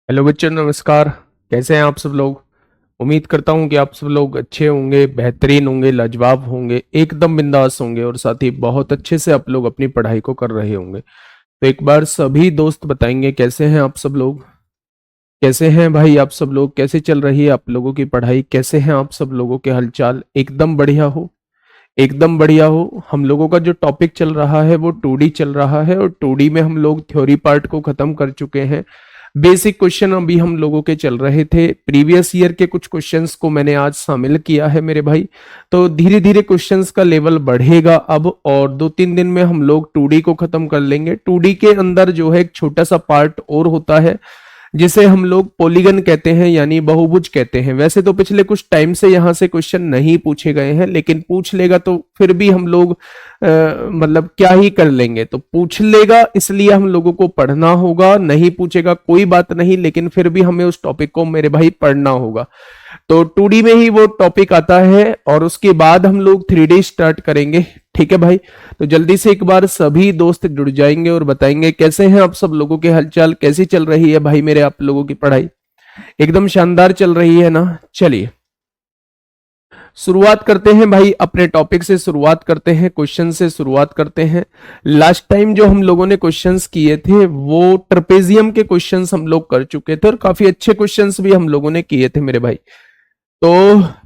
Hello बच्चों, नमस्कार। कैसे हैं आप सब लोग। उम्मीद करता हूं कि आप सब लोग अच्छे होंगे, बेहतरीन होंगे, लाजवाब होंगे, एकदम बिंदास होंगे और साथ ही बहुत अच्छे से आप लोग अपनी पढ़ाई को कर रहे होंगे। तो एक बार सभी दोस्त बताएंगे कैसे हैं आप सब लोग। कैसे हैं भाई आप सब लोग, कैसे चल रही है आप लोगों की पढ़ाई, कैसे हैं आप सब लोगों के हालचाल। एकदम बढ़िया हो, एकदम बढ़िया हो। हम लोगों का जो टॉपिक चल रहा है वो 2D चल रहा है और 2D में हम लोग थ्योरी पार्ट को खत्म कर चुके हैं। बेसिक क्वेश्चन अभी हम लोगों के चल रहे थे, प्रीवियस ईयर के कुछ क्वेश्चंस को मैंने आज शामिल किया है मेरे भाई। तो धीरे धीरे क्वेश्चंस का लेवल बढ़ेगा अब, और 2-3 दिन में हम लोग 2D को खत्म कर लेंगे। 2D के अंदर जो है एक छोटा सा पार्ट और होता है जिसे हम लोग पॉलीगन कहते हैं, यानी बहुभुज कहते हैं। वैसे तो पिछले कुछ टाइम से यहाँ से क्वेश्चन नहीं पूछे गए हैं, लेकिन पूछ लेगा तो फिर भी हम लोग मतलब क्या ही कर लेंगे। तो पूछ लेगा इसलिए हम लोगों को पढ़ना होगा, नहीं पूछेगा कोई बात नहीं, लेकिन फिर भी हमें उस टॉपिक को मेरे भाई पढ़ना होगा। तो 2D में ही वो टॉपिक आता है और उसके बाद हम लोग 3D स्टार्ट करेंगे। ठीक है भाई। तो जल्दी से एक बार सभी दोस्त जुड़ जाएंगे और बताएंगे कैसे हैं आप सब लोगों के हालचाल, कैसी चल रही है भाई मेरे आप लोगों की पढ़ाई। एकदम शानदार चल रही है ना। चलिए शुरुआत करते हैं भाई, अपने टॉपिक से शुरुआत करते हैं, क्वेश्चन से शुरुआत करते हैं। लास्ट टाइम जो हम लोगों ने क्वेश्चंस किए थे वो ट्रपेजियम के क्वेश्चंस हम लोग कर चुके थे और काफी अच्छे क्वेश्चंस भी हम लोगों ने किए थे मेरे भाई। तो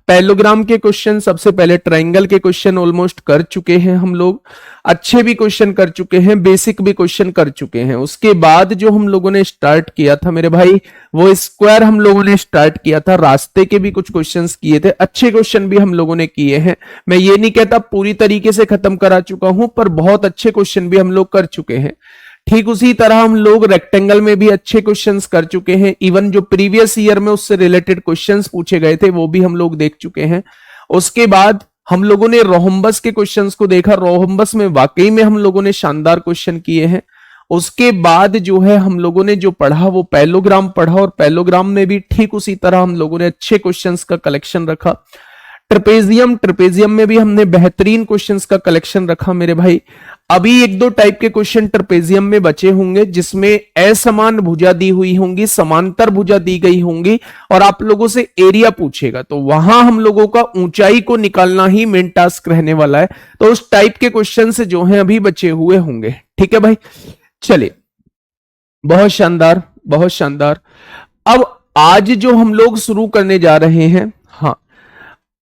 पैरेललोग्राम के क्वेश्चन, सबसे पहले ट्रायंगल के क्वेश्चन ऑलमोस्ट कर चुके हैं हम लोग। अच्छे भी क्वेश्चन कर चुके हैं, बेसिक भी क्वेश्चन कर चुके हैं। उसके बाद जो हम लोगों ने स्टार्ट किया था मेरे भाई, वो स्क्वायर हम लोगों ने स्टार्ट किया था। रास्ते के भी कुछ क्वेश्चंस किए थे, अच्छे क्वेश्चन भी हम लोगों ने किए हैं। मैं ये नहीं कहता पूरी तरीके से खत्म करा चुका हूं, पर बहुत अच्छे क्वेश्चन भी हम लोग कर चुके हैं। ठीक उसी तरह हम लोग रेक्टेंगल में भी अच्छे क्वेश्चंस कर चुके हैं। इवन जो प्रीवियस ईयर में उससे रिलेटेड क्वेश्चंस पूछे गए थे वो भी हम लोग देख चुके हैं। उसके बाद हम लोगों ने रोहम्बस के क्वेश्चंस को देखा। रोहम्बस में वाकई में हम लोगों ने शानदार क्वेश्चन किए हैं। उसके बाद जो है हम लोगों ने जो पढ़ा वो पैरेललोग्राम पढ़ा, और पैरेललोग्राम में भी ठीक उसी तरह हम लोगों ने अच्छे क्वेश्चंस का कलेक्शन रखा। ट्रपेजियम, ट्रपेजियम में भी हमने बेहतरीन क्वेश्चंस का कलेक्शन रखा मेरे भाई। अभी एक दो टाइप के क्वेश्चन ट्रपेजियम में बचे होंगे जिसमें असमान भुजा दी हुई होंगी, समांतर भुजा दी गई होंगी, और आप लोगों से एरिया पूछेगा तो वहां हम लोगों का ऊंचाई को निकालना ही मेन टास्क रहने वाला है। तो उस टाइप के क्वेश्चन से जो है अभी बचे हुए होंगे। ठीक है भाई। चलिए, बहुत शानदार, बहुत शानदार। अब आज जो हम लोग शुरू करने जा रहे हैं, हाँ,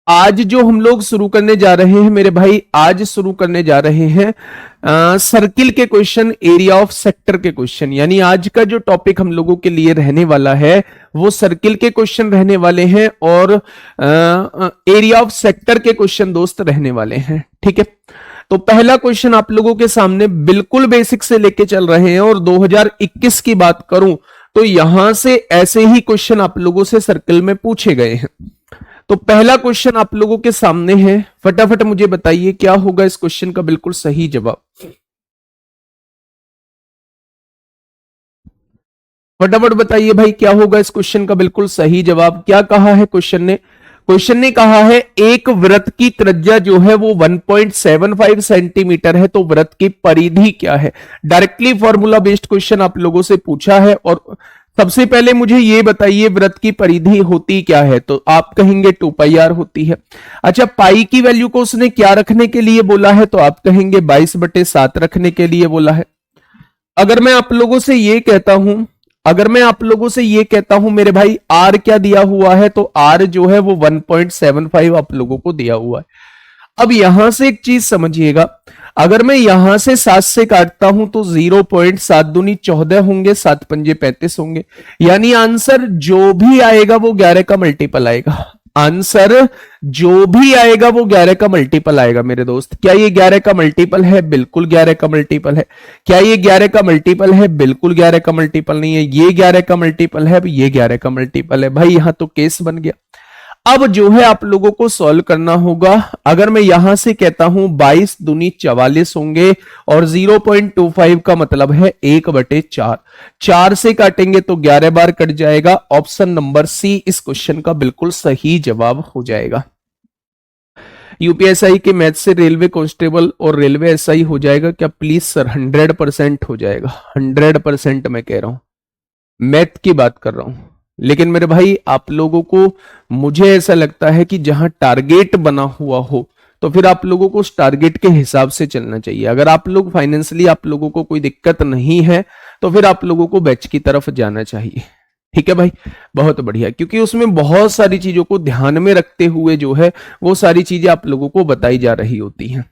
आज जो हम लोग शुरू करने जा रहे हैं मेरे भाई, आज शुरू करने जा रहे हैं सर्किल के क्वेश्चन, एरिया ऑफ सेक्टर के क्वेश्चन। यानी आज का जो टॉपिक हम लोगों के लिए रहने वाला है वो सर्किल के क्वेश्चन रहने वाले हैं और एरिया ऑफ सेक्टर के क्वेश्चन दोस्त रहने वाले हैं। ठीक है। तो पहला क्वेश्चन आप लोगों के सामने बिल्कुल बेसिक से लेके चल रहे हैं, और 2021 की बात करूं तो यहां से ऐसे ही क्वेश्चन आप लोगों से सर्किल में पूछे गए हैं। तो पहला क्वेश्चन आप लोगों के सामने है, फटाफट मुझे बताइए क्या होगा इस क्वेश्चन का बिल्कुल सही जवाब। फटाफट बताइए भाई क्या होगा इस क्वेश्चन का बिल्कुल सही जवाब। क्या कहा है क्वेश्चन ने? क्वेश्चन ने कहा है एक वृत्त की त्रिज्या जो है वो 1.75 सेंटीमीटर है, तो वृत्त की परिधि क्या है। डायरेक्टली फॉर्मूला बेस्ड क्वेश्चन आप लोगों से पूछा है। और सबसे पहले मुझे ये बताइए वृत्त की परिधि होती क्या है, तो आप कहेंगे 2πr होती है। अच्छा, पाई की वैल्यू को उसने क्या रखने के लिए बोला है, तो आप कहेंगे 22/7 रखने के लिए बोला है। अगर मैं आप लोगों से ये कहता हूं, अगर मैं आप लोगों से ये कहता हूं मेरे भाई आर क्या दिया हुआ है, तो आर जो है वो 1.75 आप लोगों को दिया हुआ है। अब यहां से एक चीज समझिएगा, अगर मैं यहां से 7 से काटता हूं तो 0.7 दूनी 14 होंगे, 7 पंजे 35 होंगे। यानी आंसर जो भी आएगा वो 11 का मल्टीपल आएगा। आंसर जो भी आएगा वो 11 का मल्टीपल आएगा मेरे दोस्त। क्या ये 11 का मल्टीपल है? बिल्कुल 11 का मल्टीपल है। क्या ये 11 का मल्टीपल है? बिल्कुल 11 का मल्टीपल नहीं है। ये 11 का मल्टीपल है, ये 11 का मल्टीपल है। भाई यहां तो केस बन गया। अब जो है आप लोगों को सॉल्व करना होगा। अगर मैं यहां से कहता हूं 22 दूनी 44 होंगे, और 0.25 का मतलब है 1/4। 4 से काटेंगे तो 11 बार कट जाएगा। ऑप्शन नंबर सी इस क्वेश्चन का बिल्कुल सही जवाब हो जाएगा। यूपीएसआई के मैथ से रेलवे कांस्टेबल और रेलवे एसआई हो जाएगा क्या? प्लीज सर, 100% हो जाएगा। 100% मैं कह रहा हूं। मैथ की बात कर रहा हूं। लेकिन मेरे भाई आप लोगों को, मुझे ऐसा लगता है कि जहां टारगेट बना हुआ हो तो फिर आप लोगों को उस टारगेट के हिसाब से चलना चाहिए। अगर आप लोग फाइनेंशियली आप लोगों को कोई दिक्कत नहीं है तो फिर आप लोगों को बैच की तरफ जाना चाहिए। ठीक है भाई, बहुत बढ़िया, क्योंकि उसमें बहुत सारी चीजों को ध्यान में रखते हुए जो है वो सारी चीजें आप लोगों को बताई जा रही होती हैं।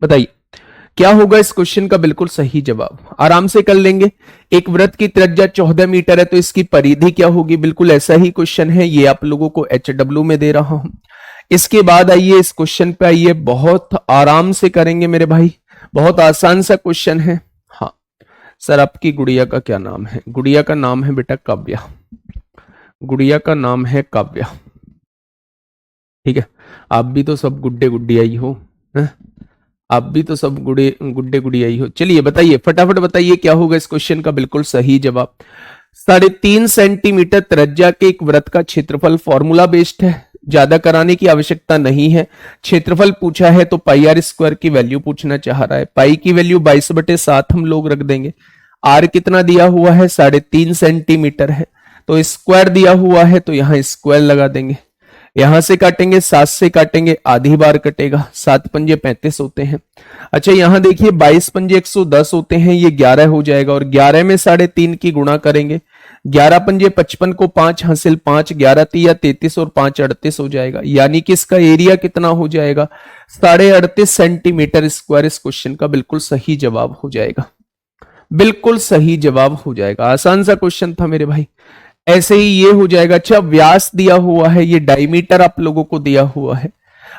बताइए क्या होगा इस क्वेश्चन का बिल्कुल सही जवाब, आराम से कर लेंगे। एक वृत्त की त्रिज्या 14 मीटर है तो इसकी परिधि क्या होगी, बिल्कुल ऐसा ही क्वेश्चन है, ये आप लोगों को HW में दे रहा हूं। इसके बाद आइए इस क्वेश्चन पे आइए, बहुत आराम से करेंगे मेरे भाई, बहुत आसान सा क्वेश्चन है। हाँ सर, आपकी गुड़िया का क्या नाम है? गुड़िया का नाम है बेटा काव्या, गुड़िया का नाम है काव्या। ठीक है, आप भी तो सब गुड्डे गुड्डिया ही हो, है? आप भी तो सब गुड्डे गुड़िया ही हो। चलिए बताइए, फटाफट बताइए क्या होगा इस क्वेश्चन का बिल्कुल सही जवाब। 3.5 सेंटीमीटर त्रिज्या के एक वृत्त का क्षेत्रफल फॉर्मूला बेस्ड है, ज्यादा कराने की आवश्यकता नहीं है। क्षेत्रफल पूछा है तो पाई आर स्क्वायर की वैल्यू पूछना चाह रहा है। पाई की वैल्यू 22/7 हम लोग रख देंगे। आर कितना दिया हुआ है, 3.5 सेंटीमीटर है, तो स्क्वायर दिया हुआ है तो यहां स्क्वायर लगा देंगे। यहां से काटेंगे, 7 से काटेंगे, आधी बार कटेगा, 7 पंजे 35 होते हैं। अच्छा यहां देखिए 22 पंजे 110 होते हैं, ये 11 हो जाएगा, और 11 में 3.5 की गुणा करेंगे। 11 पंजे 55 को 5 हासिल 5, 11 तिया 33 और 5 38 हो जाएगा, यानी कि इसका एरिया कितना हो जाएगा, 38.5 सेंटीमीटर स्क्वायर इस क्वेश्चन का बिल्कुल सही जवाब हो जाएगा। बिल्कुल सही जवाब हो जाएगा, आसान सा क्वेश्चन था मेरे भाई, ऐसे ही ये हो जाएगा। अच्छा व्यास दिया हुआ है, ये डायमीटर आप लोगों को दिया हुआ है।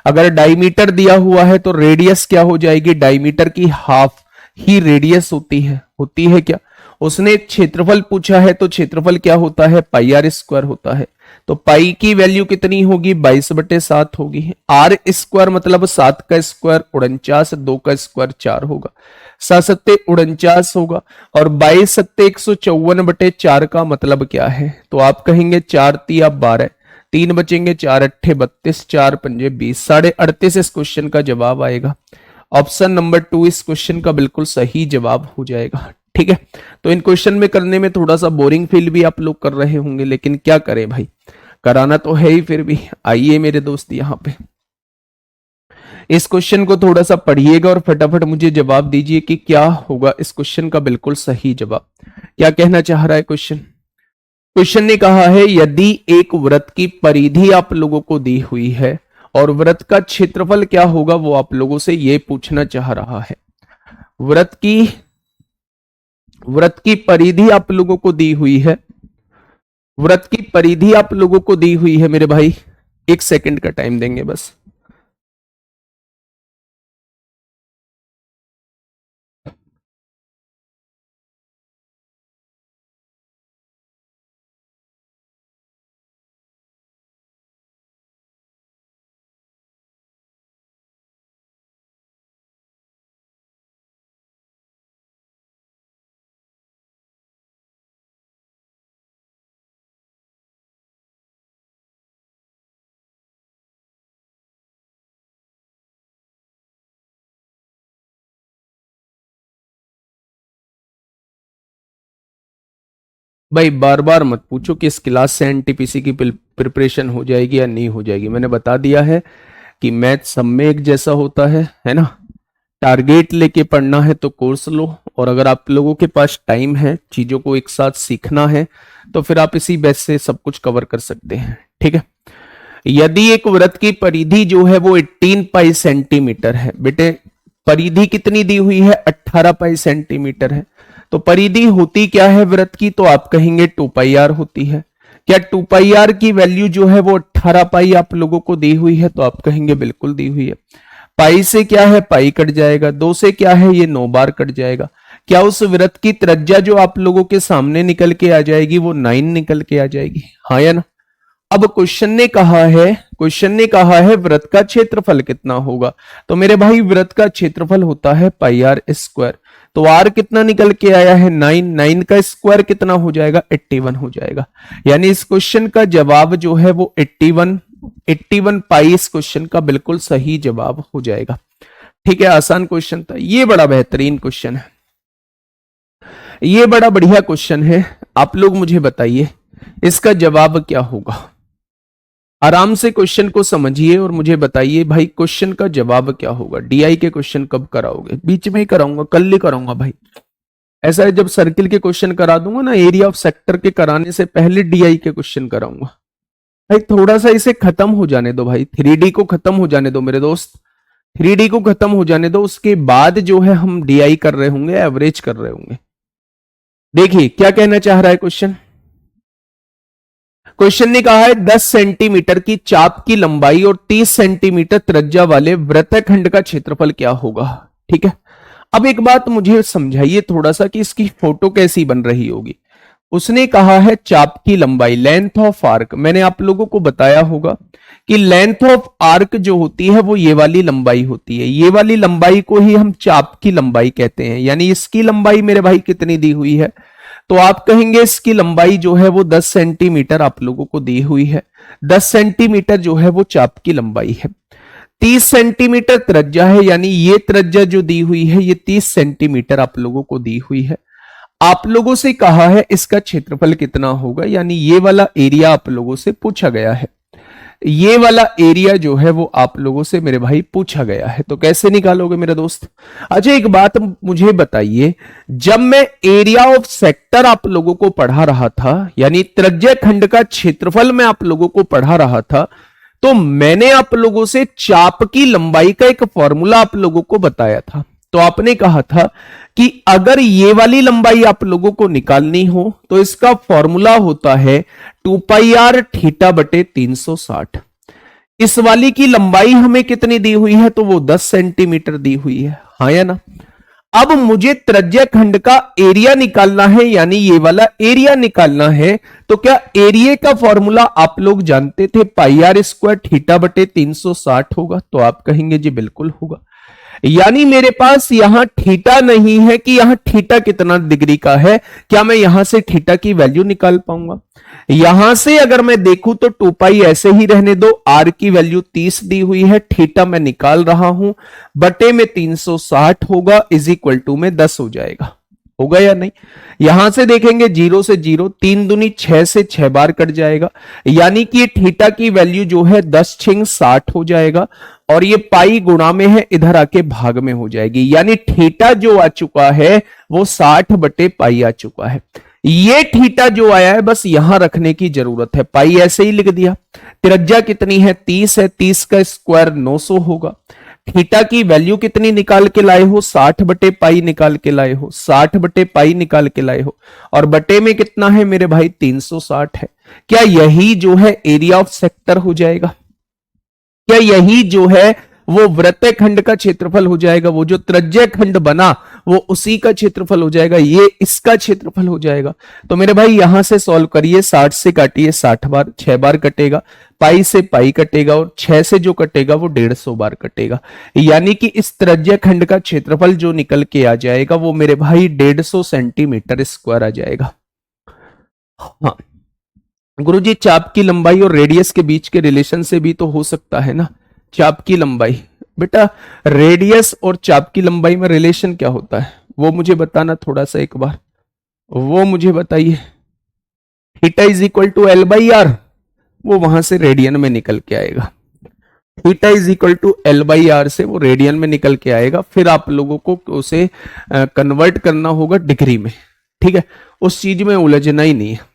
अगर डायमीटर दिया हुआ है तो रेडियस क्या हो जाएगी, डायमीटर की हाफ ही रेडियस होती है क्या? उसने क्षेत्रफल पूछा है तो क्षेत्रफल क्या होता है, पाई आर स्क्वायर होता है। तो पाई की वैल्यू कितनी होगी, 22/7 होगी। आर स्क्वायर मतलब 7 का स्क्वायर 49, 2 का स्क्वायर 4 होगा, 7 49 होगा, और 22 154/4 का मतलब क्या है, तो आप कहेंगे 4 तिया 12, 3 बचेंगे, 4 अट्ठे 32, 4 पंजे 20, 38.5 इस क्वेश्चन का जवाब आएगा। ऑप्शन नंबर 2 इस क्वेश्चन का बिल्कुल सही जवाब हो जाएगा। ठीक है, तो इन क्वेश्चन में करने में थोड़ा सा बोरिंग फील भी आप लोग कर रहे होंगे, लेकिन क्या करें भाई, कराना तो है ही। फिर भी आइए मेरे दोस्त यहाँ पे इस क्वेश्चन को थोड़ा सा पढ़िएगा और फटाफट मुझे जवाब दीजिए कि क्या होगा इस क्वेश्चन का बिल्कुल सही जवाब। क्या कहना चाह रहा है क्वेश्चन? क्वेश्चन ने कहा है यदि एक वृत्त की परिधि आप लोगों को दी हुई है और वृत्त का क्षेत्रफल क्या होगा, वो आप लोगों से ये पूछना चाह रहा है। वृत्त की परिधि आप लोगों को दी हुई है, वृत्त की परिधि आप लोगों को दी हुई है मेरे भाई, 1 सेकंड का टाइम देंगे बस। भाई बार बार मत पूछो कि इस क्लास से एनटीपीसी की प्रिपरेशन हो जाएगी या नहीं हो जाएगी। मैंने बता दिया है कि मैथ सब में एक जैसा होता है ना। टारगेट लेके पढ़ना है तो कोर्स लो, और अगर आप लोगों के पास टाइम है, चीजों को एक साथ सीखना है, तो फिर आप इसी बेस से सब कुछ कवर कर सकते हैं। ठीक है, यदि एक वृत्त की परिधि जो है वो 18 पाई सेंटीमीटर है, बेटे परिधि कितनी दी हुई है, 18 पाई सेंटीमीटर है, तो परिधि होती क्या है वृत्त की, तो आप कहेंगे 2 पाई आर होती है। क्या 2 पाई आर की वैल्यू जो है वो 18 पाई आप लोगों को दी हुई है, तो आप कहेंगे बिल्कुल दी हुई है। पाई से क्या है, पाई कट जाएगा, 2 से क्या है, ये 9 बार कट जाएगा। क्या उस वृत्त की त्रिज्या जो आप लोगों के सामने निकल के आ जाएगी वो 9 निकल के आ जाएगी, हाँ या ना? अब क्वेश्चन ने कहा है वृत्त का क्षेत्रफल कितना होगा, तो मेरे भाई वृत्त का क्षेत्रफल होता है पाई आर स्क्वायर। तो आर कितना निकल के आया है, 9, 9 का स्क्वायर कितना हो जाएगा, 81 हो जाएगा। यानी इस क्वेश्चन का जवाब जो है वो 81 पाई इस क्वेश्चन का बिल्कुल सही जवाब हो जाएगा। ठीक है, आसान क्वेश्चन था ये, बड़ा बेहतरीन क्वेश्चन है। ये बड़ा बढ़िया क्वेश्चन है, आप लोग मुझे बताइए इसका जवाब क्या होगा। आराम से क्वेश्चन को समझिए और मुझे बताइए भाई क्वेश्चन का जवाब क्या होगा। डीआई के क्वेश्चन कब कराओगे? बीच में ही कराऊंगा, कल ही कराऊंगा भाई। ऐसा है जब सर्किल के क्वेश्चन करा दूंगा ना, एरिया ऑफ सेक्टर के कराने से पहले डीआई के क्वेश्चन कराऊंगा। भाई थोड़ा सा इसे खत्म हो जाने दो भाई, 3D को खत्म हो जाने दो मेरे दोस्त, 3D को खत्म हो जाने दो, उसके बाद जो है हम डीआई कर रहे होंगे, एवरेज कर रहे होंगे। देखिए क्या कहना चाह रहा है क्वेश्चन। क्वेश्चन ने कहा है 10 सेंटीमीटर की चाप की लंबाई और 30 सेंटीमीटर त्रिज्या वाले वृत्तखंड का क्षेत्रफल क्या होगा। ठीक है, अब एक बात मुझे समझाइए थोड़ा सा कि इसकी फोटो कैसी बन रही होगी। उसने कहा है चाप की लंबाई, लेंथ ऑफ आर्क। मैंने आप लोगों को बताया होगा कि लेंथ ऑफ आर्क जो होती है वो ये वाली लंबाई होती है, ये वाली लंबाई को ही हम चाप की लंबाई कहते हैं। यानी इसकी लंबाई मेरे भाई कितनी दी हुई है, तो आप कहेंगे इसकी लंबाई जो है वो 10 सेंटीमीटर आप लोगों को दी हुई है। 10 सेंटीमीटर जो है वो चाप की लंबाई है। 30 सेंटीमीटर त्रिज्या है, यानी ये त्रिज्या जो दी हुई है ये 30 सेंटीमीटर आप लोगों को दी हुई है। आप लोगों से कहा है इसका क्षेत्रफल कितना होगा, यानी ये वाला एरिया आप लोगों से पूछा गया है। ये वाला एरिया जो है वो आप लोगों से मेरे भाई पूछा गया है, तो कैसे निकालोगे मेरे दोस्त। अच्छा एक बात मुझे बताइए, जब मैं एरिया ऑफ सेक्टर आप लोगों को पढ़ा रहा था, यानी त्रिज्या खंड का क्षेत्रफल मैं आप लोगों को पढ़ा रहा था, तो मैंने आप लोगों से चाप की लंबाई का एक फॉर्मूला आप लोगों को बताया था। तो आपने कहा था कि अगर ये वाली लंबाई आप लोगों को निकालनी हो तो इसका फॉर्मूला होता है 2πr थीटा बटे 360। इस वाली की लंबाई हमें कितनी दी हुई है, तो वो 10 सेंटीमीटर दी हुई है, हाँ या ना। अब मुझे त्रिज्या खंड का एरिया निकालना है, यानी ये वाला एरिया निकालना है। तो क्या एरिया का फॉर्मूला आप लोग जानते थे, पाई आर स्क्वायर थीटा बटे 360 होगा। तो आप कहेंगे जी बिल्कुल होगा। यानी मेरे पास यहां थीटा नहीं है कि यहां थीटा कितना डिग्री का है, क्या मैं यहां से थीटा की वैल्यू निकाल पाऊंगा। यहां से अगर मैं देखूं तो 2 पाई ऐसे ही रहने दो, आर की वैल्यू 30 दी हुई है, थीटा मैं निकाल रहा हूं, बटे में 360 होगा, इज इक्वल टू में 10 हो जाएगा। होगा या नहीं। यहां से देखेंगे 0 से 0, 3 दूनी 6 से 6 बार कट जाएगा, यानी कि थीटा की वैल्यू जो है 10 छिंग 60 हो जाएगा, और ये पाई गुणा में है, इधर आके भाग में हो जाएगी। यानी थीटा जो आ चुका है वो 60 बटे पाई आ चुका है। ये थीटा जो आया है बस यहां रखने की जरूरत है, पाई ऐसे ही लिख दिया। त्रिज्या कितनी है, 30 है, 30 का स्क्वायर 900 होगा। थीटा की वैल्यू कितनी निकाल के लाए हो, 60 बटे पाई निकाल के लाए हो, 60 बटे पाई निकाल के लाए हो, और बटे में कितना है मेरे भाई 360 है। क्या यही जो है एरिया ऑफ सेक्टर हो जाएगा, क्या यही जो है वो वृत्तखंड का क्षेत्रफल हो जाएगा, वो जो त्रिज्या खंड बना वो उसी का क्षेत्रफल हो जाएगा, ये इसका क्षेत्रफल हो जाएगा। तो मेरे भाई यहां से सॉल्व करिए, 60 से काटिए 60 बार, 6 बार कटेगा, पाई से पाई कटेगा, और 6 से जो कटेगा वो 150 बार कटेगा। यानी कि इस त्रिज्या खंड का क्षेत्रफल जो निकल के आ जाएगा वो मेरे भाई 150 सेंटीमीटर स्क्वायर आ जाएगा। हाँ गुरुजी, चाप की लंबाई और रेडियस के बीच के रिलेशन से भी तो हो सकता है ना। चाप की लंबाई, बेटा रेडियस और चाप की लंबाई में रिलेशन क्या होता है वो मुझे बताना थोड़ा सा एक बार, वो मुझे बताइए। Theta is equal to L by R, वो वहां से रेडियन में निकल के आएगा। Theta is equal to L by R से वो रेडियन में निकल के आएगा, फिर आप लोगों को उसे कन्वर्ट करना होगा डिग्री में। ठीक है, उस चीज में उलझना ही नहीं है।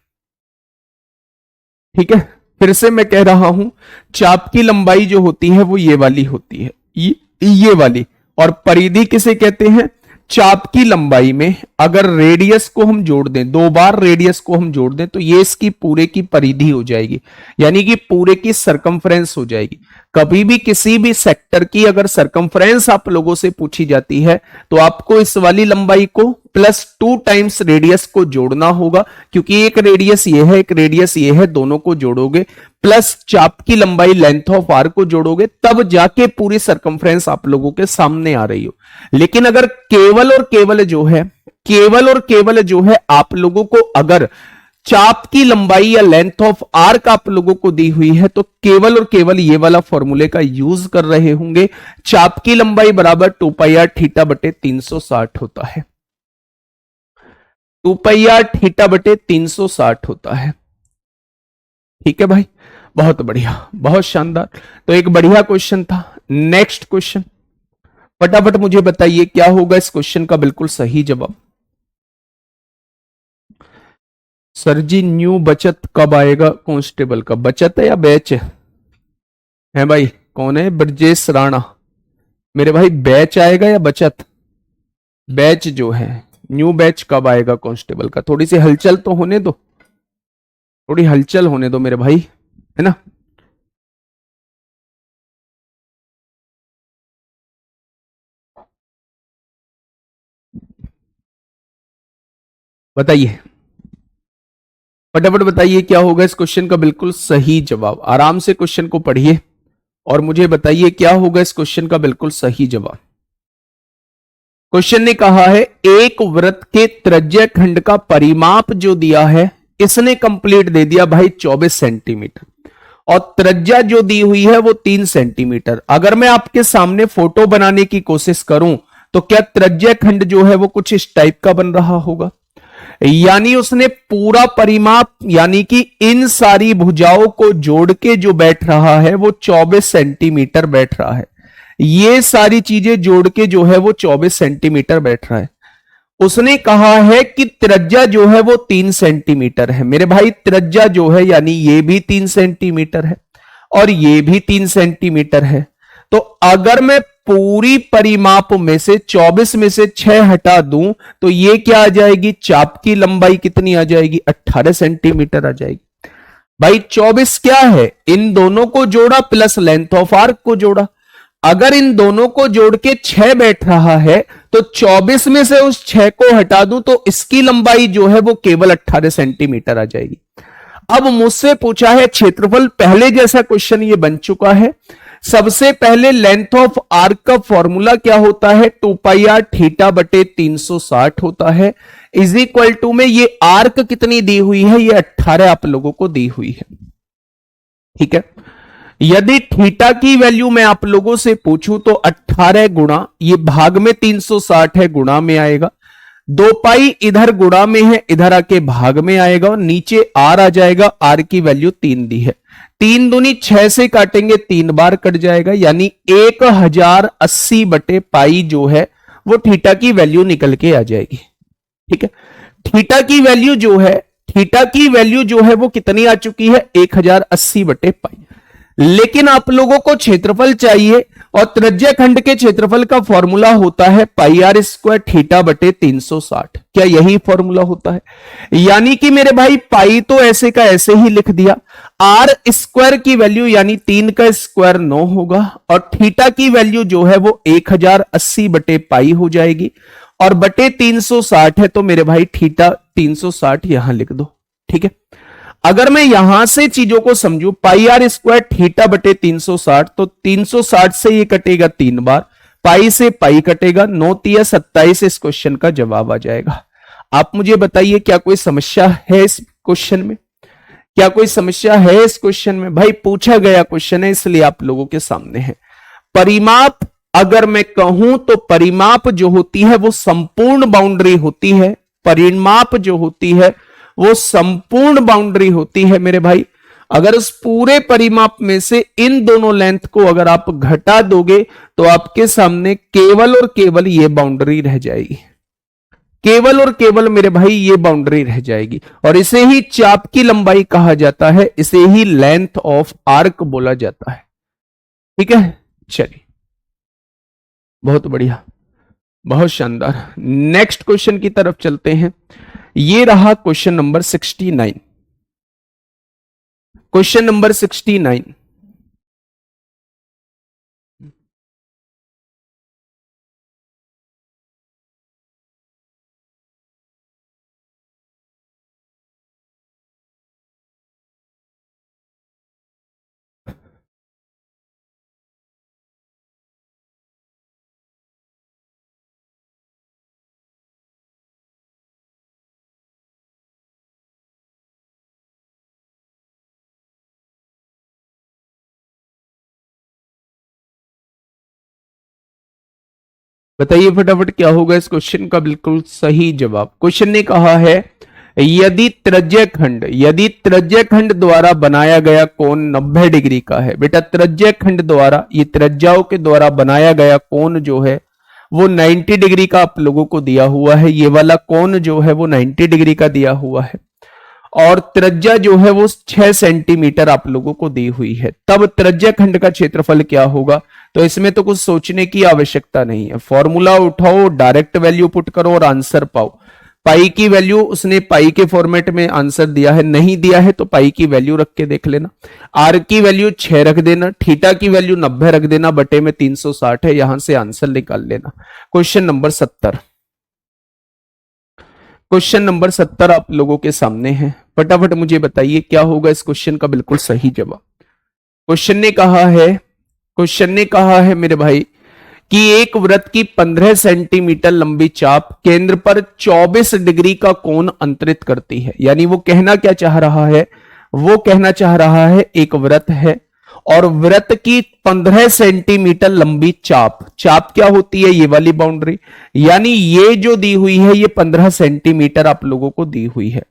ठीक है, फिर से मैं कह रहा हूं, चाप की लंबाई जो होती है वो ये वाली होती है, ये वाली, और परिधि किसे कहते हैं, चाप की लंबाई में अगर रेडियस को हम जोड़ दें, 2 बार रेडियस को हम जोड़ दें तो ये इसकी पूरे की परिधि हो जाएगी, यानी कि पूरे की सरकमफ्रेंस हो जाएगी। कभी भी किसी भी सेक्टर की अगर सरकमफ्रेंस आप लोगों से पूछी जाती है तो आपको इस वाली लंबाई को प्लस 2 टाइम्स रेडियस को जोड़ना होगा, क्योंकि एक रेडियस ये है, एक रेडियस ये है, दोनों को जोड़ोगे प्लस चाप की लंबाई लेंथ ऑफ आर को जोड़ोगे, तब जाके पूरी सरकमफ्रेंस आप लोगों के सामने आ रही हो। लेकिन अगर केवल और केवल जो है आप लोगों को अगर चाप की लंबाई या लेंथ ऑफ आर्क आप लोगों को दी हुई है तो केवल और केवल ये वाला फॉर्मूले का यूज कर रहे होंगे। चाप की लंबाई बराबर 2 पाई आर थीटा बटे 360 होता है। 2 पाई आर थीटा बटे 360 होता है। ठीक है भाई, बहुत बढ़िया, बहुत शानदार। तो एक बढ़िया क्वेश्चन था। नेक्स्ट क्वेश्चन, फटाफट मुझे बताइए क्या होगा इस क्वेश्चन का बिल्कुल सही जवाब। सर जी न्यू बचत कब आएगा? कांस्टेबल का बचत है या बैच है भाई? कौन है? ब्रजेश राणा। मेरे भाई बैच आएगा या बचत? बैच जो है, न्यू बैच कब आएगा कांस्टेबल का? थोड़ी सी हलचल तो होने दो, थोड़ी हलचल होने दो मेरे भाई, है ना। बताइए, फटाफट बताइए क्या होगा इस क्वेश्चन का बिल्कुल सही जवाब। आराम से क्वेश्चन को पढ़िए और मुझे बताइए क्या होगा इस क्वेश्चन का बिल्कुल सही जवाब। क्वेश्चन ने कहा है एक वृत्त के त्रिज्या खंड का परिमाप जो दिया है, इसने कंप्लीट दे दिया भाई 24 सेंटीमीटर, और त्रिज्या जो दी हुई है वो 3 सेंटीमीटर। अगर मैं आपके सामने फोटो बनाने की कोशिश करूं तो क्या त्रिज्या खंड जो है वो कुछ इस टाइप का बन रहा होगा? यानी उसने पूरा परिमाप, यानी कि इन सारी भुजाओं को जोड़ के जो बैठ रहा है वो 24 सेंटीमीटर बैठ रहा है। ये सारी चीजें जोड़ के जो है वो 24 सेंटीमीटर बैठ रहा है। उसने कहा है कि त्रिज्या जो है वो 3 सेंटीमीटर है। मेरे भाई त्रिज्या जो है यानी ये भी 3 सेंटीमीटर है और ये भी 3 सेंटीमीटर है। तो अगर मैं पूरी परिमाप में से 24 में से 6 हटा दूं तो ये क्या आ जाएगी? चाप की लंबाई कितनी आ जाएगी? 18 सेंटीमीटर आ जाएगी। भाई 24 क्या है? इन दोनों को जोड़ा प्लस लेंथ ऑफ आर्क को जोड़ा। अगर इन दोनों को जोड़ के 6 बैठ रहा है तो 24 में से उस 6 को हटा दूं तो इसकी लंबाई जो है वो केवल 18 सेंटीमीटर आ जाएगी। अब मुझसे पूछा है क्षेत्रफल, पहले जैसा क्वेश्चन ये बन चुका है। सबसे पहले लेंथ ऑफ आर्क का फॉर्मूला क्या होता है? 2 पाई आर थीटा बटे 360 होता है, इज इक्वल टू में ये आर्क कितनी दी हुई है? ये 18 आप लोगों को दी हुई है। ठीक है, यदि थीटा की वैल्यू मैं आप लोगों से पूछूं तो 18 गुणा, ये भाग में 360 है, गुणा में आएगा। 2 पाई इधर गुणा में है, इधर आके भाग में आएगा और नीचे आर आ जाएगा। आर की वैल्यू 3 दी है, 3 दूनी 6 से काटेंगे 3 बार कट जाएगा, यानी 1080 बटे पाई जो है वो थीटा की वैल्यू निकल के आ जाएगी। ठीक है, थीटा की वैल्यू जो है, थीटा की वैल्यू जो है वो कितनी आ चुकी है? 1080 बटे पाई। लेकिन आप लोगों को क्षेत्रफल चाहिए और त्रिज्या खंड के क्षेत्रफल का फॉर्मूला होता है पाई आर स्क्वायर थीटा बटे 360। क्या यही फॉर्मूला होता है? यानी कि मेरे भाई पाई तो ऐसे का ऐसे ही लिख दिया, आर स्क्वायर की वैल्यू यानी 3 का स्क्वायर 9 होगा और थीटा की वैल्यू जो है वो 1080 बटे पाई हो जाएगी और बटे 360 है तो मेरे भाई थीटा 360 यहां लिख दो। ठीक है, अगर मैं यहां से चीजों को समझू, पाई आर स्क्वायर थीटा बटे 360, तो 360 से ये कटेगा 3 बार, पाई से पाई कटेगा, 9 तिया 27, इस क्वेश्चन का जवाब आ जाएगा। आप मुझे बताइए क्या कोई समस्या है इस क्वेश्चन में? क्या कोई समस्या है इस क्वेश्चन में? भाई पूछा गया क्वेश्चन है इसलिए आप लोगों के सामने है। परिमाप अगर मैं कहूं तो परिमाप जो होती है वो संपूर्ण बाउंड्री होती है। परिमाप जो होती है वो संपूर्ण बाउंड्री होती है मेरे भाई। अगर उस पूरे परिमाप में से इन दोनों लेंथ को अगर आप घटा दोगे तो आपके सामने केवल और केवल ये बाउंड्री रह जाएगी, केवल और केवल मेरे भाई ये बाउंड्री रह जाएगी। और इसे ही चाप की लंबाई कहा जाता है, इसे ही लेंथ ऑफ आर्क बोला जाता है। ठीक है, चलिए बहुत बढ़िया, बहुत शानदार। नेक्स्ट क्वेश्चन की तरफ चलते हैं। ये रहा क्वेश्चन नंबर 69। क्वेश्चन नंबर 69, बताइए फटाफट क्या होगा इस क्वेश्चन का बिल्कुल सही जवाब। क्वेश्चन ने कहा है यदि त्रिज्य खंड द्वारा बनाया गया कोण 90 डिग्री का है। बेटा त्रिज्य खंड द्वारा, ये त्रिज्याओं के द्वारा बनाया गया कोण जो है वो 90 डिग्री का आप लोगों को दिया हुआ है। ये वाला कोण जो है वो 90 डिग्री का दिया हुआ है और त्रिज्या जो है वो 6 सेंटीमीटर आप लोगों को दी हुई है। तब त्रिज्य खंड का क्षेत्रफल क्या होगा? तो इसमें तो कुछ सोचने की आवश्यकता नहीं है, फॉर्मूला उठाओ, डायरेक्ट वैल्यू पुट करो और आंसर पाओ। पाई की वैल्यू उसने पाई के फॉर्मेट में आंसर दिया है, नहीं दिया है तो पाई की वैल्यू रख के देख लेना। आर की वैल्यू 6 रख देना, थीटा की वैल्यू 90 रख देना, बटे में 360 है, यहां से आंसर निकाल लेना। क्वेश्चन नंबर 70, क्वेश्चन नंबर 70 आप लोगों के सामने है। फटाफट मुझे बताइए क्या होगा इस क्वेश्चन का बिल्कुल सही जवाब। क्वेश्चन ने कहा है मेरे भाई कि एक वृत्त की 15 सेंटीमीटर लंबी चाप केंद्र पर 24 डिग्री का कोण अंतरित करती है। यानी वो कहना क्या चाह रहा है? वो कहना चाह रहा है एक वृत्त है और वृत्त की 15 सेंटीमीटर लंबी चाप, चाप क्या होती है? ये वाली बाउंड्री, यानी ये जो दी हुई है ये 15 सेंटीमीटर आप लोगों को दी हुई है।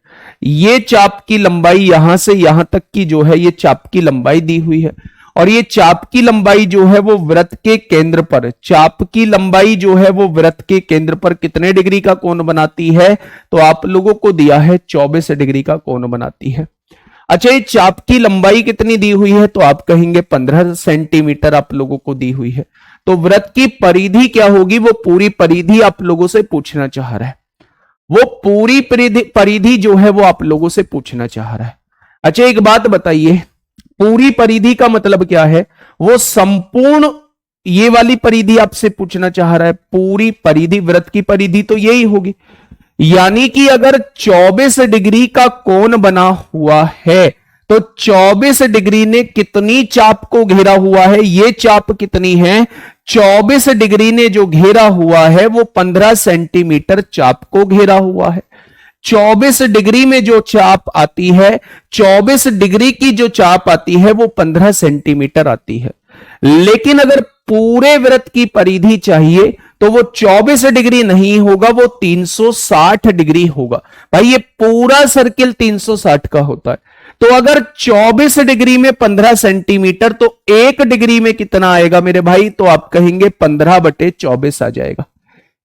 ये चाप की लंबाई यहां से यहां तक की जो है ये चाप की लंबाई दी हुई है और ये चाप की लंबाई जो है वो वृत्त के केंद्र पर, चाप की लंबाई जो है वो वृत्त के केंद्र पर कितने डिग्री का कोण बनाती है? तो आप लोगों को दिया है 24 डिग्री का कोण बनाती है। अच्छा, ये चाप की लंबाई कितनी दी हुई है? तो आप कहेंगे 15 सेंटीमीटर आप लोगों को दी हुई है। तो वृत्त की परिधि क्या होगी? वो पूरी परिधि आप लोगों से पूछना चाह रहा है, वो पूरी परिधि जो है वो आप लोगों से पूछना चाह रहा है। अच्छा एक बात बताइए, पूरी परिधि का मतलब क्या है? वो संपूर्ण ये वाली परिधि आपसे पूछना चाह रहा है। पूरी परिधि, वृत्त की परिधि तो यही होगी, यानी कि अगर 24 डिग्री का कोण बना हुआ है तो 24 डिग्री ने कितनी चाप को घेरा हुआ है? ये चाप कितनी है? 24 डिग्री ने जो घेरा हुआ है वो 15 सेंटीमीटर चाप को घेरा हुआ है। 24 डिग्री में जो चाप आती है, 24 डिग्री की जो चाप आती है वो 15 सेंटीमीटर आती है। लेकिन अगर पूरे वृत्त की परिधि चाहिए तो वो 24 डिग्री नहीं होगा, वो 360 डिग्री होगा। भाई ये पूरा सर्किल 360 का होता है। तो अगर 24 डिग्री में 15 सेंटीमीटर तो 1 डिग्री में कितना आएगा मेरे भाई? तो आप कहेंगे 15/24 आ जाएगा।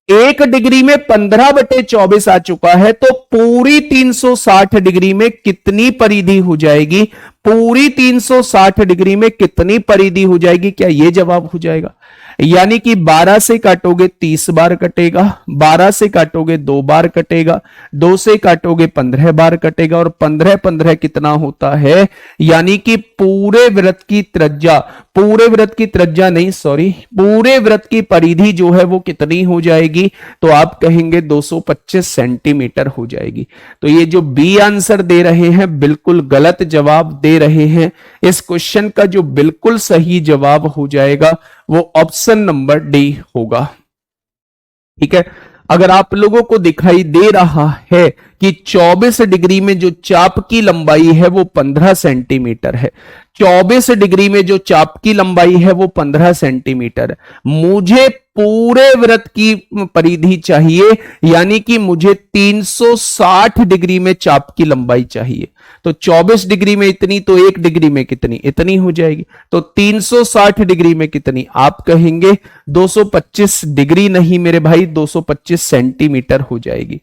1 डिग्री में 15/24 आ चुका है तो पूरी 360 डिग्री में कितनी परिधि हो जाएगी? पूरी 360 डिग्री में कितनी परिधि हो जाएगी? क्या यह जवाब हो जाएगा? यानी कि 12 से काटोगे 30 बार कटेगा, 12 से काटोगे 2 बार कटेगा, 2 से काटोगे 15 बार कटेगा और 15 कितना होता है? यानी कि पूरे वृत्त की त्रिज्या, पूरे वृत्त की त्रिज्या नहीं सॉरी, पूरे वृत्त की परिधि जो है वो कितनी हो जाएगी? तो आप कहेंगे 225 सेंटीमीटर हो जाएगी। तो ये जो बी आंसर दे रहे हैं बिल्कुल गलत जवाब दे रहे हैं। इस क्वेश्चन का जो बिल्कुल सही जवाब हो जाएगा वो ऑप्शन नंबर डी होगा। ठीक है, अगर आप लोगों को दिखाई दे रहा है कि 24 डिग्री में जो चाप की लंबाई है वो 15 सेंटीमीटर है, 24 डिग्री में जो चाप की लंबाई है वो 15 सेंटीमीटर है, मुझे पूरे वृत्त की परिधि चाहिए, यानी कि मुझे 360 डिग्री में चाप की लंबाई चाहिए। तो 24 डिग्री में इतनी तो 1 डिग्री में कितनी? इतनी हो जाएगी। तो 360 डिग्री में कितनी? आप कहेंगे 225 डिग्री नहीं मेरे भाई, 225 सेंटीमीटर हो जाएगी।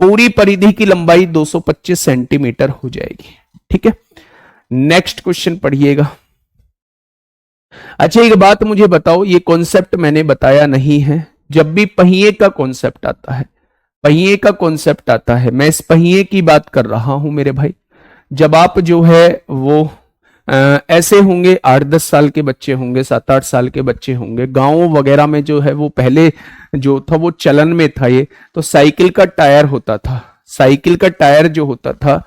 पूरी परिधि की लंबाई 225 सेंटीमीटर हो जाएगी। ठीक है, नेक्स्ट क्वेश्चन पढ़िएगा। अच्छा एक बात मुझे बताओ, ये कॉन्सेप्ट मैंने बताया नहीं है। जब भी पहिए का कॉन्सेप्ट आता है, पहिए का कॉन्सेप्ट आता है, मैं इस पहिए की बात कर रहा हूं मेरे भाई। जब आप जो है वो ऐसे होंगे 8-10 साल के बच्चे होंगे, 7-8 साल के बच्चे होंगे, गांवों वगैरह में जो है वो पहले जो था वो चलन में था ये, तो साइकिल का टायर होता था, साइकिल का टायर जो होता था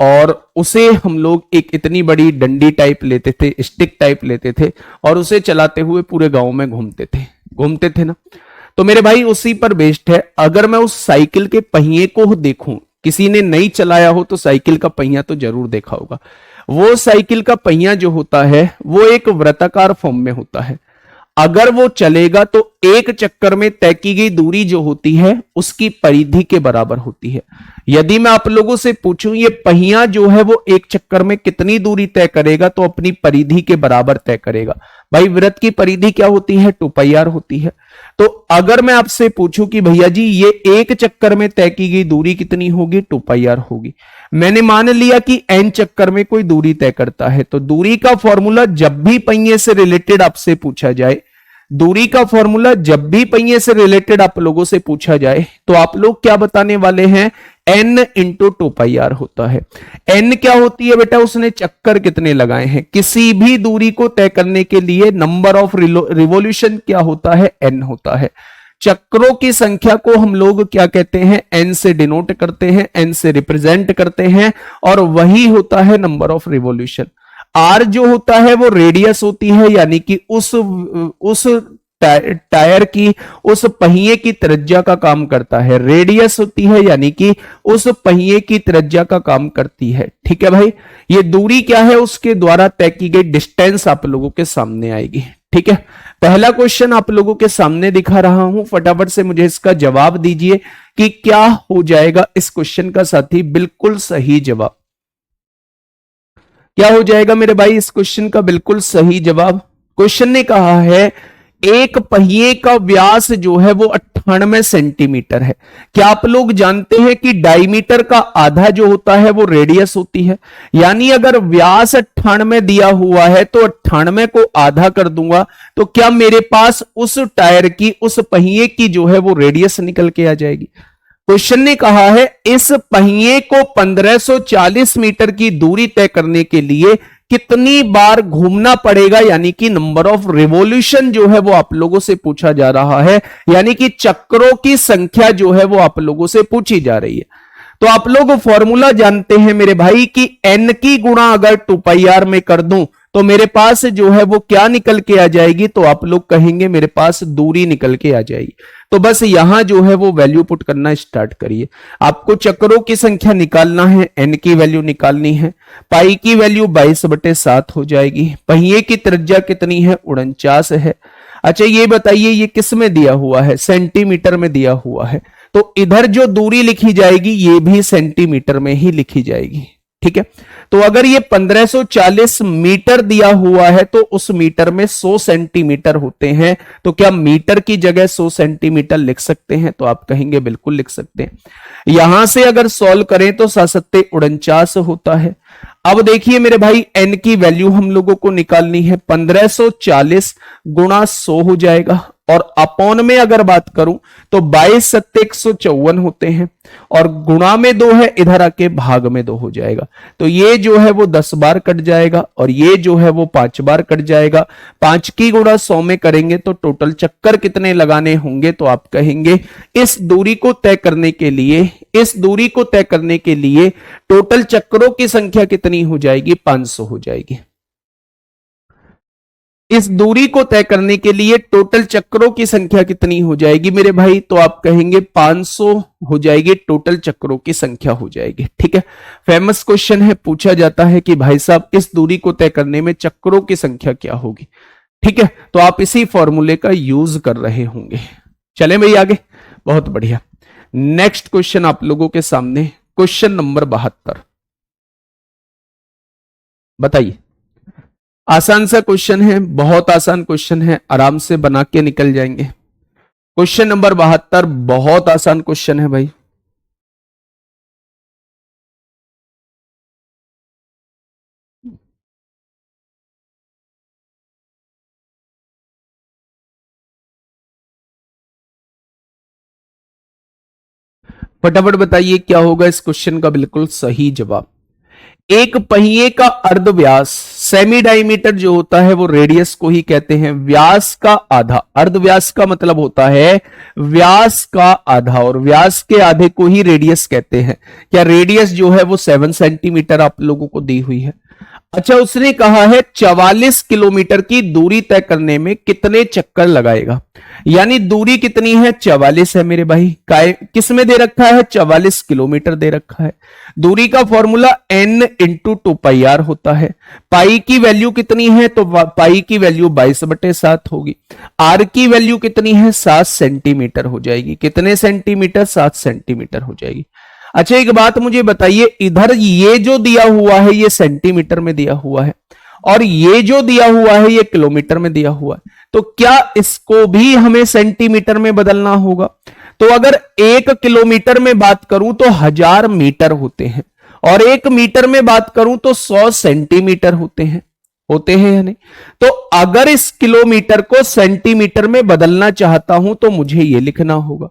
और उसे हम लोग एक इतनी बड़ी डंडी टाइप लेते थे, स्टिक टाइप लेते थे और उसे चलाते हुए पूरे गांव में घूमते थे ना। तो मेरे भाई उसी पर बेस्ड है। अगर मैं उस साइकिल के पहिए को देखूं, किसी ने नहीं चलाया हो तो साइकिल का पहिया तो जरूर देखा होगा। वो साइकिल का पहिया जो होता है वो एक वृत्ताकार फॉर्म में होता है। अगर वो चलेगा तो एक चक्कर में तय की गई दूरी जो होती है उसकी परिधि के बराबर होती है। यदि मैं आप लोगों से पूछूं ये पहिया जो है वो एक चक्कर में कितनी दूरी तय करेगा, तो अपनी परिधि के बराबर तय करेगा। भाई वृत्त की परिधि क्या होती है, 2πr होती है। तो अगर मैं आपसे पूछूं कि भैया जी ये एक चक्कर में तय की गई दूरी कितनी होगी, 2πr होगी। मैंने मान लिया कि n चक्कर में कोई दूरी तय करता है, तो दूरी का फॉर्मूला जब भी पहिए से रिलेटेड आपसे पूछा जाए, दूरी का फॉर्मूला जब भी पहिए से रिलेटेड आप लोगों से पूछा जाए तो आप लोग क्या बताने वाले हैं, n इंटू 2πr होता है। n क्या होती है बेटा, उसने चक्कर कितने लगाए हैं। किसी भी दूरी को तय करने के लिए नंबर ऑफ रिवॉल्यूशन क्या होता है, n होता है। चक्रों की संख्या को हम लोग क्या कहते हैं, n से डिनोट करते हैं, n से रिप्रेजेंट करते हैं, और वही होता है नंबर ऑफ रिवॉल्यूशन। आर जो होता है वो रेडियस होती है, यानी कि उस टायर की, उस पहिए की त्रिज्या का काम करता है। रेडियस होती है यानी कि उस पहिए की त्रिज्या का काम करती है। ठीक है भाई, ये दूरी क्या है, उसके द्वारा तय की गई डिस्टेंस आप लोगों के सामने आएगी। ठीक है, पहला क्वेश्चन आप लोगों के सामने दिखा रहा हूं, फटाफट से मुझे इसका जवाब दीजिए कि क्या हो जाएगा इस क्वेश्चन का साथी। बिल्कुल सही जवाब क्या हो जाएगा मेरे भाई, इस क्वेश्चन का बिल्कुल सही जवाब। क्वेश्चन ने कहा है एक पहिए का व्यास जो है वो 98 सेंटीमीटर है। क्या आप लोग जानते हैं कि डायमीटर का आधा जो होता है वो रेडियस होती है। यानी अगर व्यास 98 दिया हुआ है तो 98 को आधा कर दूंगा तो क्या मेरे पास उस टायर की, उस पहिए की जो है वो रेडियस निकल के आ जाएगी। क्वेश्चन ने कहा है इस पहिए को 1540 मीटर की दूरी तय करने के लिए कितनी बार घूमना पड़ेगा, यानी कि नंबर ऑफ रिवॉल्यूशन जो है वो आप लोगों से पूछा जा रहा है, यानी कि चक्रों की संख्या जो है वो आप लोगों से पूछी जा रही है। तो आप लोग फॉर्मूला जानते हैं मेरे भाई कि n की गुणा अगर 2πr में कर दूं तो मेरे पास जो है वो क्या निकल के आ जाएगी, तो आप लोग कहेंगे मेरे पास दूरी निकल के आ जाएगी। तो बस यहां जो है वो वैल्यू पुट करना स्टार्ट करिए। आपको चक्रों की संख्या निकालना है, n की वैल्यू निकालनी है। पाई की वैल्यू 22/7 हो जाएगी। पहिए की त्रिज्या कितनी है, 49 है। अच्छा ये बताइए ये किस में दिया हुआ है, सेंटीमीटर में दिया हुआ है, तो इधर जो दूरी लिखी जाएगी ये भी सेंटीमीटर में ही लिखी जाएगी। ठीक है, तो अगर ये 1540 मीटर दिया हुआ है तो उस मीटर में 100 सेंटीमीटर होते हैं, तो क्या मीटर की जगह 100 सेंटीमीटर लिख सकते हैं, तो आप कहेंगे बिल्कुल लिख सकते हैं। यहां से अगर सॉल्व करें तो 7 49 होता है। अब देखिए मेरे भाई n की वैल्यू हम लोगों को निकालनी है, 1540 गुणा 100 हो जाएगा, और अपॉन में अगर बात करूं तो 22×7=154 होते हैं, और गुणा में 2 है, इधर आके भाग में 2 हो जाएगा। तो ये जो है वो 10 बार कट जाएगा और ये जो है वो 5 बार कट जाएगा। 5 की गुणा 100 में करेंगे तो टोटल चक्कर कितने लगाने होंगे, तो आप कहेंगे इस दूरी को तय करने के लिए, इस दूरी को तय करने के लिए टोटल चक्रों की संख्या कितनी हो जाएगी, 500 हो जाएगी। इस दूरी को तय करने के लिए टोटल चक्रों की संख्या कितनी हो जाएगी मेरे भाई, तो आप कहेंगे 500 हो जाएगी, टोटल चक्रों की संख्या हो जाएगी। ठीक है, फेमस क्वेश्चन है, पूछा जाता है कि भाई साहब इस दूरी को तय करने में चक्रों की संख्या क्या होगी। ठीक है, तो आप इसी फॉर्मूले का यूज कर रहे होंगे। चले भाई आगे, बहुत बढ़िया। नेक्स्ट क्वेश्चन आप लोगों के सामने, क्वेश्चन नंबर 72। बताइए, आसान सा क्वेश्चन है, बहुत आसान क्वेश्चन है, आराम से बना के निकल जाएंगे। क्वेश्चन नंबर 72 बहुत आसान क्वेश्चन है भाई। फटाफट बताइए क्या होगा इस क्वेश्चन का बिल्कुल सही जवाब। एक पहिए का अर्ध व्यास, सेमी डायमीटर जो होता है वो रेडियस को ही कहते हैं, व्यास का आधा, अर्ध व्यास का मतलब होता है व्यास का आधा, और व्यास के आधे को ही रेडियस कहते हैं। क्या रेडियस जो है वो 7 सेंटीमीटर आप लोगों को दी हुई है। अच्छा उसने कहा है 44 किलोमीटर की दूरी तय करने में कितने चक्कर लगाएगा। यानी दूरी कितनी है 44 है मेरे भाई। किस में दे रखा है 44 किलोमीटर दे रखा है। दूरी का फॉर्मूला n इंटू 2πr होता है। पाई की वैल्यू कितनी है तो पाई की वैल्यू 22/7 होगी। आर की वैल्यू कितनी है 7 सेंटीमीटर हो जाएगी। कितने सेंटीमीटर 7 सेंटीमीटर हो जाएगी। अच्छा एक बात मुझे बताइए, इधर ये जो दिया हुआ है ये सेंटीमीटर में दिया हुआ है और ये जो दिया हुआ है ये किलोमीटर में दिया हुआ है, तो क्या इसको भी हमें सेंटीमीटर में बदलना होगा? तो अगर 1 किलोमीटर में बात करूं तो 1000 मीटर होते हैं और 1 मीटर में बात करूं तो 100 सेंटीमीटर होते हैं या नहीं? तो अगर इस किलोमीटर को सेंटीमीटर में बदलना चाहता हूं तो मुझे यह लिखना होगा।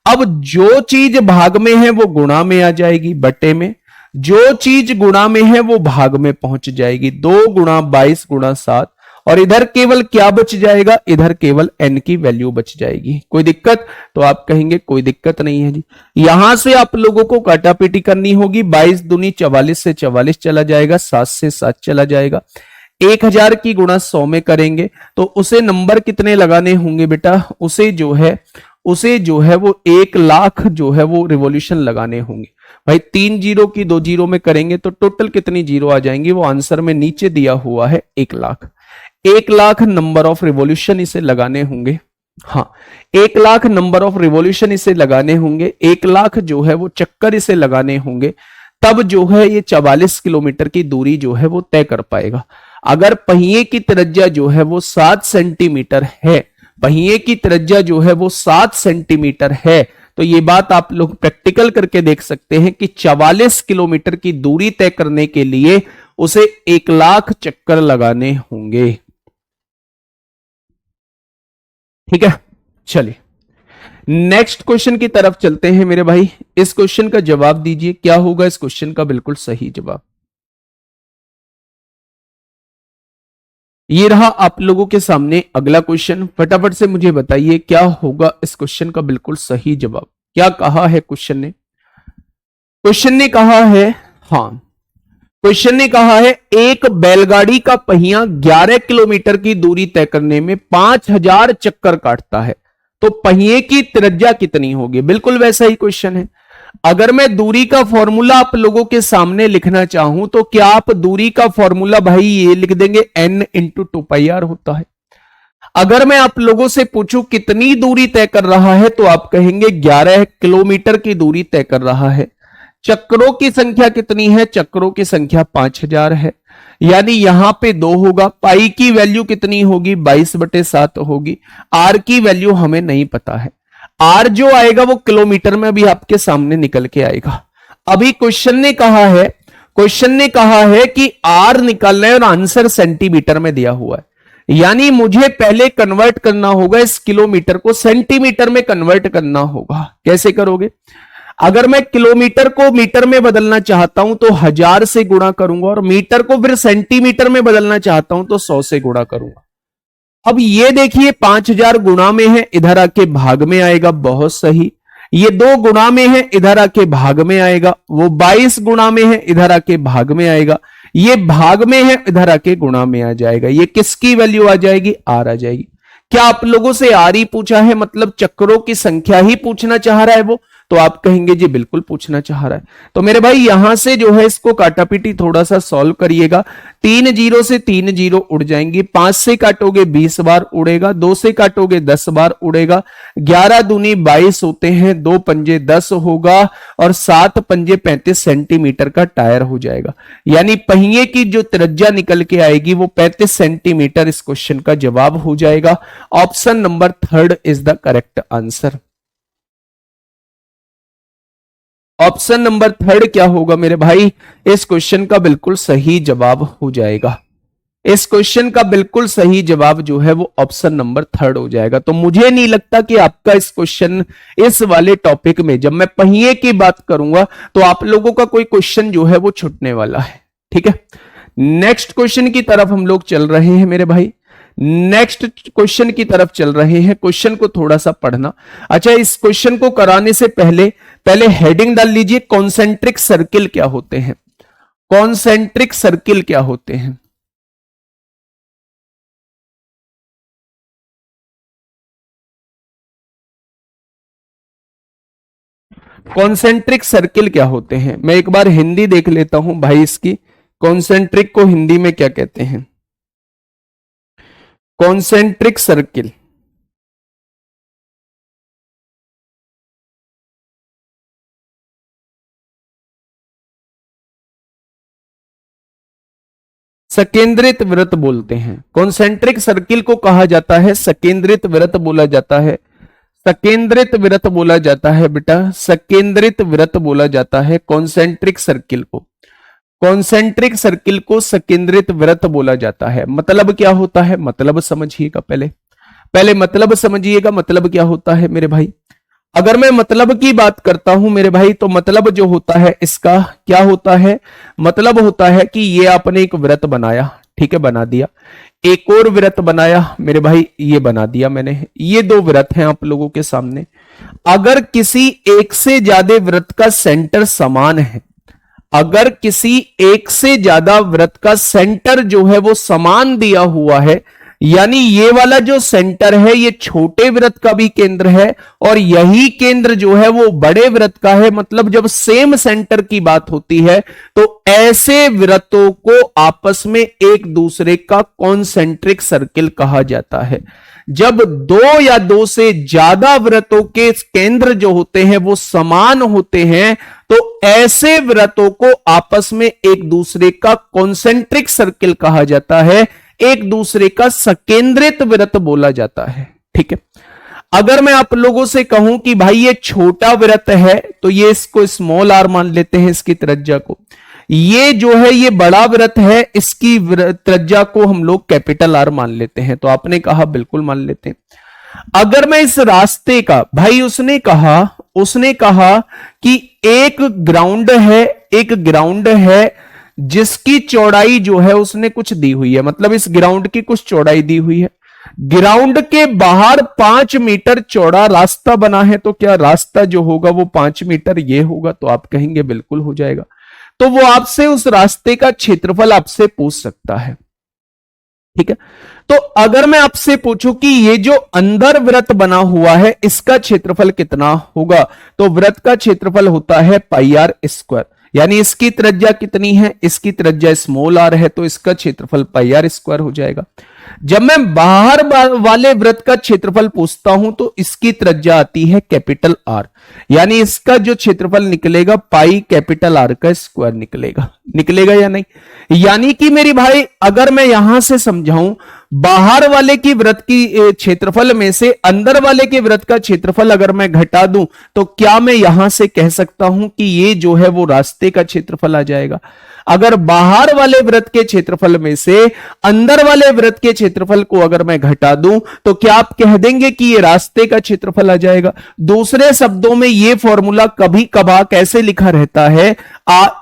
अब जो चीज भाग में है वो गुणा में आ जाएगी बटे में, जो चीज गुणा में है वो भाग में पहुंच जाएगी। 2 गुणा 22 गुणा 7 और इधर केवल क्या बच जाएगा, इधर केवल n की वैल्यू बच जाएगी। कोई दिक्कत? तो आप कहेंगे कोई दिक्कत नहीं है जी। यहां से आप लोगों को काटापीटी करनी होगी। 22 दूनी 44 से 44 चला जाएगा, 7 से 7 चला जाएगा। 1000 की गुणा 100 में करेंगे तो उसे नंबर कितने लगाने होंगे बेटा? उसे जो है वो 1 लाख जो है वो रिवॉल्यूशन लगाने होंगे। भाई 3 जीरो की 2 जीरो में करेंगे तो टोटल कितनी जीरो आ जाएंगी? वो आंसर में नीचे दिया हुआ है 1 lakh. 1 lakh number of revolution इसे लगाने होंगे। हाँ 1 लाख नंबर ऑफ रिवॉल्यूशन इसे लगाने होंगे। 1 लाख जो है वो चक्कर इसे लगाने होंगे, तब जो है ये 44 किलोमीटर की दूरी जो है वो तय कर पाएगा। अगर पहिए की त्रिज्या जो है वो 7 सेंटीमीटर है, पहिए की त्रिज्या जो है वो 7 सेंटीमीटर है, तो ये बात आप लोग प्रैक्टिकल करके देख सकते हैं कि 44 किलोमीटर की दूरी तय करने के लिए उसे 1 लाख चक्कर लगाने होंगे। ठीक है, चलिए नेक्स्ट क्वेश्चन की तरफ चलते हैं मेरे भाई। इस क्वेश्चन का जवाब दीजिए, क्या होगा इस क्वेश्चन का बिल्कुल सही जवाब? ये रहा आप लोगों के सामने अगला क्वेश्चन। फटाफट से मुझे बताइए क्या होगा इस क्वेश्चन का बिल्कुल सही जवाब। क्या कहा है क्वेश्चन ने? क्वेश्चन ने कहा है, हाँ क्वेश्चन ने कहा है एक बैलगाड़ी का पहिया 11 किलोमीटर की दूरी तय करने में 5000 चक्कर काटता है, तो पहिए की त्रिज्या कितनी होगी? बिल्कुल वैसा ही क्वेश्चन है। अगर मैं दूरी का फॉर्मूला आप लोगों के सामने लिखना चाहूं तो क्या आप दूरी का फॉर्मूला भाई ये लिख देंगे n इंटू 2πr होता है। अगर मैं आप लोगों से पूछूं कितनी दूरी तय कर रहा है तो आप कहेंगे 11 किलोमीटर की दूरी तय कर रहा है। चक्रों की संख्या कितनी है? चक्रों की संख्या 5000 है, यानी यहां पे 2 होगा। पाई की वैल्यू कितनी होगी? 22/7 होगी। आर की वैल्यू हमें नहीं पता है। आर जो आएगा वो किलोमीटर में अभी आपके सामने निकल के आएगा। अभी क्वेश्चन ने कहा है कि आर निकालना है और आंसर सेंटीमीटर में दिया हुआ है, यानी मुझे पहले कन्वर्ट करना होगा इस किलोमीटर को सेंटीमीटर में कन्वर्ट करना होगा। कैसे करोगे? अगर मैं किलोमीटर को मीटर में बदलना चाहता हूं तो 1000 से गुणा करूंगा और मीटर को फिर सेंटीमीटर में बदलना चाहता हूं तो 100 से गुणा करूंगा। अब ये देखिए 5000 गुणा में है, इधर आके भाग में आएगा, बहुत सही। ये 2 गुणा में है, इधर आके भाग में आएगा। वो 22 गुणा में है, इधर आके भाग में आएगा। ये भाग में है, इधर आके गुणा में आ जाएगा। ये किसकी वैल्यू आ जाएगी? आर आ जाएगी। क्या आप लोगों से आर ही पूछा है, मतलब चक्रों की संख्या ही पूछना चाह रहा है वो? तो आप कहेंगे जी बिल्कुल पूछना चाह रहा है। तो मेरे भाई यहां से जो है इसको काटापीटी थोड़ा सा सॉल्व करिएगा। 3 जीरो से 3 जीरो उड़ जाएंगी। 5 से काटोगे 20 बार उड़ेगा, 2 से काटोगे 10 बार उड़ेगा। 11 दूनी 22 होते हैं, 2 पंजे 10 होगा और 7 पंजे 35 सेंटीमीटर का टायर हो जाएगा। यानी पहिए की जो त्रिज्या निकल के आएगी वो 35 सेंटीमीटर इस क्वेश्चन का जवाब हो जाएगा। Option number 3 is the correct answer. Option number 3 क्या होगा मेरे भाई? इस क्वेश्चन का बिल्कुल सही जवाब हो जाएगा। इस क्वेश्चन का बिल्कुल सही जवाब जो है वो ऑप्शन नंबर 3 हो जाएगा। तो मुझे नहीं लगता कि आपका इस क्वेश्चन इस वाले टॉपिक में जब मैं पहिए की बात करूंगा तो आप लोगों का कोई क्वेश्चन जो है वो छूटने वाला है। ठीक है, नेक्स्ट क्वेश्चन की तरफ हम लोग चल रहे हैं मेरे भाई। नेक्स्ट क्वेश्चन की तरफ चल रहे हैं। क्वेश्चन को थोड़ा सा पढ़ना। अच्छा, इस क्वेश्चन को कराने से पहले हेडिंग डाल लीजिए, कॉन्सेंट्रिक सर्किल क्या होते हैं? कॉन्सेंट्रिक सर्किल क्या होते हैं? कॉन्सेंट्रिक सर्किल क्या होते हैं? मैं एक बार हिंदी देख लेता हूं भाई इसकी। कॉन्सेंट्रिक को हिंदी में क्या कहते हैं? Concentric circle. सकेंद्रित वृत्त बोलते हैं। कॉन्सेंट्रिक सर्किल को कहा जाता है सकेंद्रित वृत्त बोला जाता है। सकेंद्रित वृत्त बोला जाता है बेटा, सकेंद्रित वृत्त बोला जाता है कॉन्सेंट्रिक सर्किल को। कॉन्सेंट्रिक सर्किल को सकेंद्रित वृत्त बोला जाता है। मतलब क्या होता है? मतलब समझिएगा, पहले पहले मतलब समझिएगा। मतलब क्या होता है मेरे भाई? अगर मैं मतलब की बात करता हूं मेरे भाई, तो मतलब जो होता है इसका क्या होता है? मतलब होता है कि ये आपने एक वृत्त बनाया, ठीक है, बना दिया। एक और वृत्त बनाया मेरे भाई, ये बना दिया मैंने। ये दो वृत्त हैं आप लोगों के सामने। अगर किसी एक से ज्यादा वृत्त का सेंटर समान है, अगर किसी एक से ज्यादा वृत्त का सेंटर जो है वो समान दिया हुआ है, यानी ये वाला जो सेंटर है ये छोटे वृत्त का भी केंद्र है और यही केंद्र जो है वो बड़े वृत्त का है, मतलब जब सेम सेंटर की बात होती है तो ऐसे वृत्तों को आपस में एक दूसरे का कॉन्सेंट्रिक सर्किल कहा जाता है। जब दो या दो से ज्यादा वृत्तों के केंद्र जो होते हैं वो समान होते हैं तो ऐसे वृत्तों को आपस में एक दूसरे का कॉन्सेंट्रिक सर्किल कहा जाता है, एक दूसरे का सकेंद्रित वृत्त बोला जाता है। ठीक है, अगर मैं आप लोगों से कहूं कि भाई ये छोटा वृत्त है तो ये इसको स्मॉल आर मान लेते हैं, इसकी त्रिज्या को। ये जो है ये बड़ा वृत्त है, इसकी त्रिज्या को हम लोग कैपिटल आर मान लेते हैं। तो आपने कहा बिल्कुल मान लेते हैं। अगर मैं इस रास्ते का, भाई उसने कहा कि एक ग्राउंड है, एक ग्राउंड है जिसकी चौड़ाई जो है उसने कुछ दी हुई है, मतलब इस ग्राउंड की कुछ चौड़ाई दी हुई है। ग्राउंड के बाहर 5 मीटर चौड़ा रास्ता बना है, तो क्या रास्ता जो होगा वो 5 मीटर ये होगा? तो आप कहेंगे बिल्कुल हो जाएगा। तो वो आपसे उस रास्ते का क्षेत्रफल आपसे पूछ सकता है। ठीक है, तो अगर मैं आपसे पूछूं कि ये जो अंदर वृत्त बना हुआ है इसका क्षेत्रफल कितना होगा, तो वृत्त का क्षेत्रफल होता है पाई आर स्क्वायर। यानी इसकी त्रिज्या कितनी है? इसकी त्रिज्या स्मॉल आर है, तो इसका क्षेत्रफल पाई आर स्क्वायर हो जाएगा। जब मैं बाहर वाले वृत्त का क्षेत्रफल पूछता हूं तो इसकी त्रिज्या आती है कैपिटल आर, यानी इसका जो क्षेत्रफल निकलेगा पाई कैपिटल आर का स्क्वायर निकलेगा या नहीं? यानी कि मेरी भाई अगर मैं यहां से समझाऊं, बाहर वाले की वृत्त की क्षेत्रफल में से अंदर वाले के वृत्त का क्षेत्रफल अगर मैं घटा दूं तो क्या मैं यहां से कह सकता हूं कि ये जो है वो रास्ते का क्षेत्रफल आ जाएगा? अगर बाहर वाले वृत्त के क्षेत्रफल में से अंदर वाले वृत्त के क्षेत्रफल को अगर मैं घटा दूं तो क्या आप कह देंगे कि ये रास्ते का क्षेत्रफल आ जाएगा? दूसरे शब्दों में ये फॉर्मूला कभी कभार कैसे लिखा रहता है,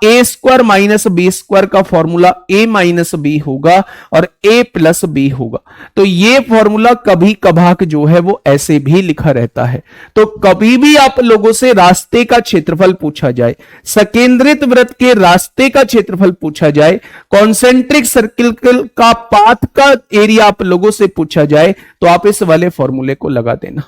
ए स्क्वायर माइनस बी स्क्वायर का फॉर्मूला ए माइनस बी होगा और ए प्लस बी होगा। तो ये फॉर्मूला कभी कभार जो है वो ऐसे भी लिखा रहता है। तो कभी भी आप लोगों से रास्ते का क्षेत्रफल पूछा जाए, सकेंद्रित वृत्त के रास्ते का क्षेत्रफल पूछा जाए, कॉन्सेंट्रिक सर्किल का पाथ का एरिया आप लोगों से पूछा जाए, तो आप इस वाले फॉर्मूले को लगा देना।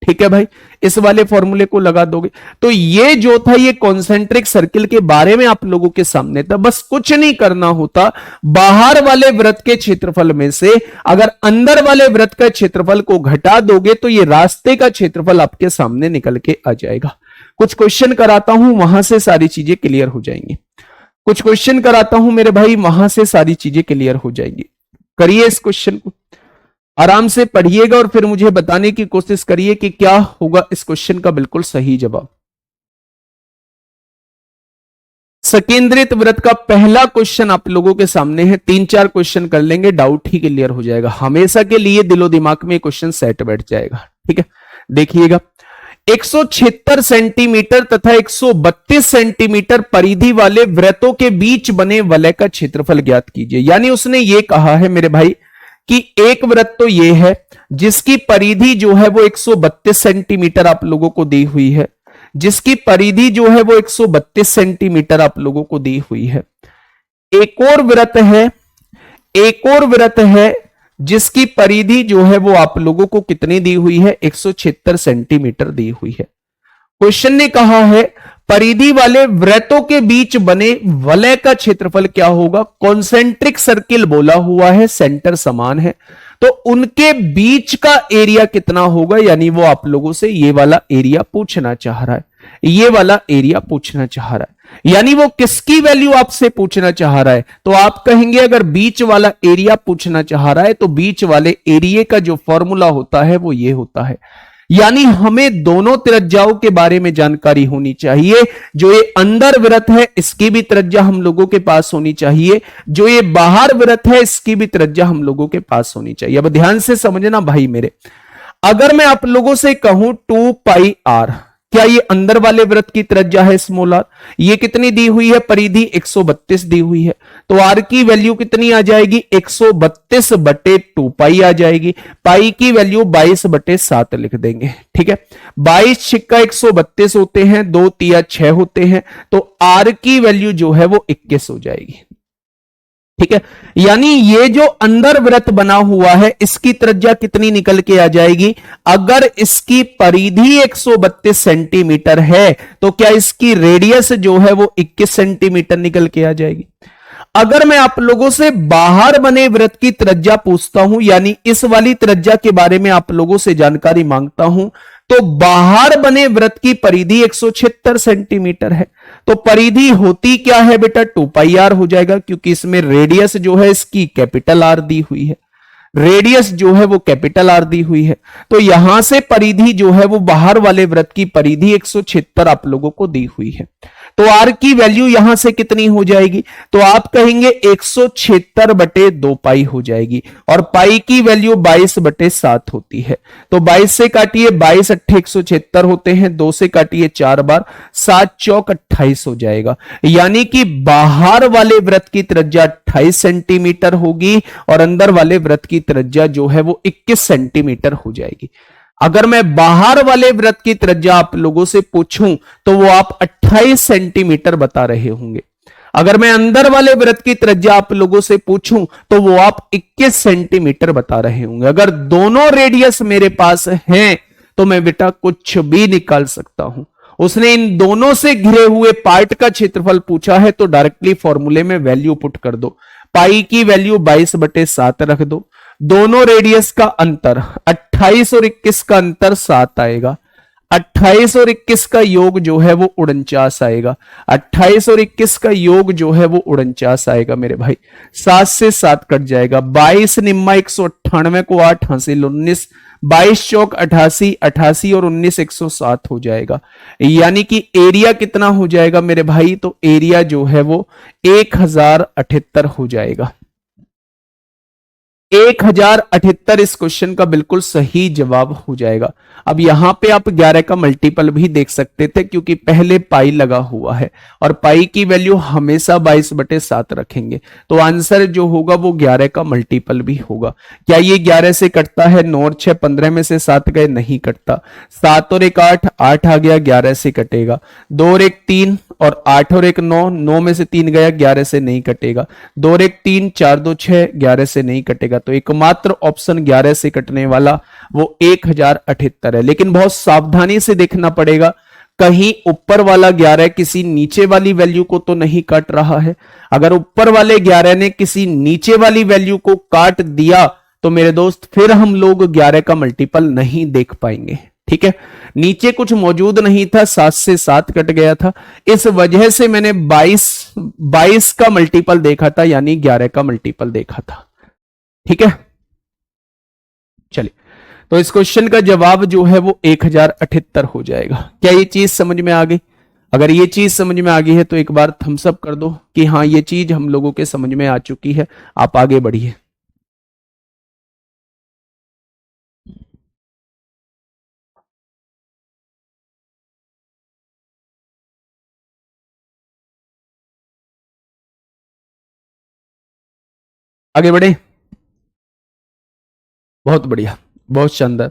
ठीक है भाई, इस वाले फॉर्मूले को लगा दोगे। तो ये जो था ये कॉन्सेंट्रिक सर्किल के बारे में आप लोगों के सामने था। बस कुछ नहीं करना होता, बाहर वाले वृत्त के क्षेत्रफल में से अगर अंदर वाले वृत्त का क्षेत्रफल को घटा दोगे तो ये रास्ते का क्षेत्रफल आपके सामने निकल के आ जाएगा। कुछ क्वेश्चन कराता हूं, वहां से सारी चीजें क्लियर हो जाएंगी। कुछ क्वेश्चन कराता हूं मेरे भाई, वहां से सारी चीजें क्लियर हो जाएंगी। करिए इस क्वेश्चन को, आराम से पढ़िएगा और फिर मुझे बताने की कोशिश करिए कि क्या होगा इस क्वेश्चन का बिल्कुल सही जवाब। सकेंद्रित वृत्त का पहला क्वेश्चन आप लोगों के सामने है। 3-4 क्वेश्चन कर लेंगे, डाउट ही क्लियर हो जाएगा। हमेशा के लिए दिलो दिमाग में क्वेश्चन सेट बैठ जाएगा। ठीक है, देखिएगा 176 सेंटीमीटर तथा 132 सेंटीमीटर परिधि वाले वृत्तों के बीच बने वलय का क्षेत्रफल ज्ञात कीजिए। यानी उसने ये कहा है मेरे भाई कि एक वृत्त तो ये है जिसकी परिधि जो है वो 132 सेंटीमीटर आप लोगों को दी हुई है, जिसकी परिधि जो है वो 132 सेंटीमीटर आप लोगों को दी हुई है। एक और वृत्त है जिसकी परिधि जो है वो आप लोगों को कितनी दी हुई है? 176 सेंटीमीटर दी हुई है। क्वेश्चन ने कहा है परिधि वाले वृत्तों के बीच बने वलय का क्षेत्रफल क्या होगा। कॉन्सेंट्रिक सर्किल बोला हुआ है, सेंटर समान है, तो उनके बीच का एरिया कितना होगा, यानी वो आप लोगों से ये वाला एरिया पूछना चाह रहा है, ये वाला एरिया पूछना चाह रहा है, यानी वो किसकी वैल्यू आपसे पूछना चाह रहा है। तो आप कहेंगे अगर बीच वाला एरिया पूछना चाह रहा है तो बीच वाले एरिया का जो फॉर्मूला होता है वो ये होता है, यानी हमें दोनों त्रिज्याओं के बारे में जानकारी होनी चाहिए। जो ये अंदर वृत्त है इसकी भी त्रिज्या हम लोगों के पास होनी चाहिए, जो ये बाहर वृत्त है इसकी भी त्रिज्या हम लोगों के पास होनी चाहिए। अब ध्यान से समझना भाई मेरे, अगर मैं आप लोगों से कहूं 2 पाई आर, क्या ये अंदर वाले वृत्त की त्रिज्या है स्मॉल आर, ये कितनी दी हुई है, परिधि 132 दी हुई है, तो आर की वैल्यू कितनी आ जाएगी 132 बटे 2 पाई आ जाएगी। पाई की वैल्यू 22 बटे 7 लिख देंगे, ठीक है। 22 छिक्का 132 होते हैं, 2 तिया 6 होते हैं, तो आर की वैल्यू जो है वो 21 हो जाएगी, ठीक है। यानी ये जो अंदर वृत्त बना हुआ है इसकी त्रिज्या कितनी निकल के आ जाएगी, अगर इसकी परिधि 132 सेंटीमीटर है तो क्या इसकी रेडियस जो है वो 21 सेंटीमीटर निकल के आ जाएगी। अगर मैं आप लोगों से बाहर बने वृत्त की त्रिज्या पूछता हूं, यानी इस वाली त्रिज्या के बारे में आप लोगों से जानकारी मांगता हूं, तो बाहर बने वृत्त की परिधि 176 सेंटीमीटर है, तो परिधि होती क्या है बेटा 2 पाई आर हो जाएगा, क्योंकि इसमें रेडियस जो है इसकी कैपिटल आर दी हुई है, रेडियस जो है वो कैपिटल आर दी हुई है। तो यहां से परिधि जो है वो बाहर वाले वृत्त की परिधि 176 आप लोगों को दी हुई है, तो आर की वैल्यू यहां से कितनी हो जाएगी, तो आप कहेंगे 176 बटे 2 पाई हो जाएगी, और पाई की वैल्यू 22 बटे 7 होती है। तो 22 से काटिए, 22 अट्ठे 176 होते हैं, 2 से काटिए 4 बार, 7 चौक 28 हो जाएगा, यानी कि बाहर वाले वृत्त की त्रिज्या 28 सेंटीमीटर होगी और अंदर वाले वृत्त की त्रिज्या जो है वो 21 सेंटीमीटर हो जाएगी। अगर मैं बाहर वाले वृत्त की त्रिज्या आप लोगों से पूछूं तो वो आप 28 सेंटीमीटर बता रहे होंगे, अगर मैं अंदर वाले वृत्त की त्रिज्या आप लोगों से पूछूं तो वो आप 21 सेंटीमीटर बता रहे होंगे। अगर दोनों रेडियस मेरे पास हैं तो मैं बेटा कुछ भी निकाल सकता हूं। उसने इन दोनों से घिरे हुए पार्ट का क्षेत्रफल पूछा है तो डायरेक्टली फॉर्मूले में वैल्यू पुट कर दो, पाई की वैल्यू 22 बटे 7 रख दो, दोनों रेडियस का अंतर 28 और 21 का अंतर 7 आएगा, 28 और 21 का योग जो है वो 49 आएगा, 28 और 21 का योग जो है वो 49 आएगा मेरे भाई, 7 से 7 कट जाएगा, 22 निम्मा 198 को 8 हासिल 19, 22 चौक 88, 88 और 19 107 हो जाएगा, यानी कि एरिया कितना हो जाएगा मेरे भाई, तो एरिया जो है वो 1078 हो जाएगा। 1078 इस क्वेश्चन का बिल्कुल सही जवाब हो जाएगा। अब यहां पे आप 11 का मल्टीपल भी देख सकते थे क्योंकि पहले पाई लगा हुआ है और पाई की वैल्यू हमेशा 22 बटे 7 रखेंगे, तो आंसर जो होगा वो 11 का मल्टीपल भी होगा। क्या ये 11 से कटता है, 9 और 6 15 में से 7 गए, नहीं कटता, 7 और 1 8, 8 आ गया, 11 से कटेगा, 2 और 1 3 और 8 और 1 9, 9 में से 3 गया, 11 से नहीं कटेगा, 2 और 1 3, 4 2 6, 11 से नहीं कटेगा, तो एकमात्र ऑप्शन 11 से कटने वाला वो 1078 है। लेकिन बहुत सावधानी से देखना पड़ेगा, कहीं ऊपर वाला 11 किसी नीचे वाली वैल्यू को तो नहीं काट रहा है। अगर ऊपर वाले 11 ने किसी नीचे वाली वैल्यू को काट दिया तो मेरे दोस्त फिर हम लोग 11 का मल्टीपल नहीं देख पाएंगे, ठीक है। नीचे कुछ मौजूद नहीं था, 7 से 7 कट गया था, इस वजह से मैंने 22 का मल्टीपल देखा था, यानी 11 का मल्टीपल देखा था, ठीक है। चलिए, तो इस क्वेश्चन का जवाब जो है वो 1078 हो जाएगा। क्या ये चीज समझ में आ गई? अगर ये चीज समझ में आ गई है तो एक बार थम्स अप कर दो कि हाँ ये चीज हम लोगों के समझ में आ चुकी है, आप आगे बढ़िए। आगे बढ़े, बहुत बढ़िया, बहुत शानदार।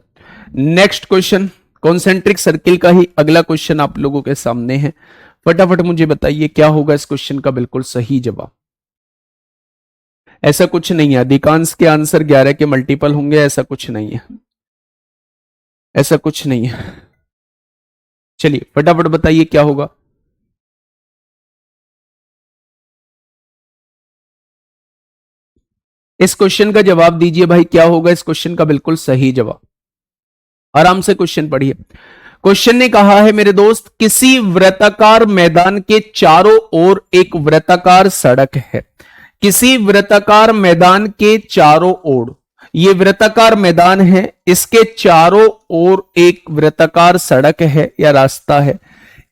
नेक्स्ट क्वेश्चन, कॉन्सेंट्रिक सर्किल का ही अगला क्वेश्चन आप लोगों के सामने है। फटाफट मुझे बताइए क्या होगा इस क्वेश्चन का बिल्कुल सही जवाब। ऐसा कुछ नहीं है, अधिकांश के आंसर 11 के मल्टीपल होंगे, ऐसा कुछ नहीं है, ऐसा कुछ नहीं है। चलिए फटाफट बताइए क्या होगा। इस क्वेश्चन का जवाब दीजिए भाई, क्या होगा इस क्वेश्चन का बिल्कुल सही जवाब। आराम से क्वेश्चन पढ़िए। क्वेश्चन ने कहा है मेरे दोस्त, किसी वृत्ताकार मैदान के चारों ओर एक वृत्ताकार सड़क है। किसी वृत्ताकार मैदान के चारों ओर, ये वृत्ताकार मैदान है, इसके चारों ओर एक वृत्ताकार सड़क है या रास्ता है,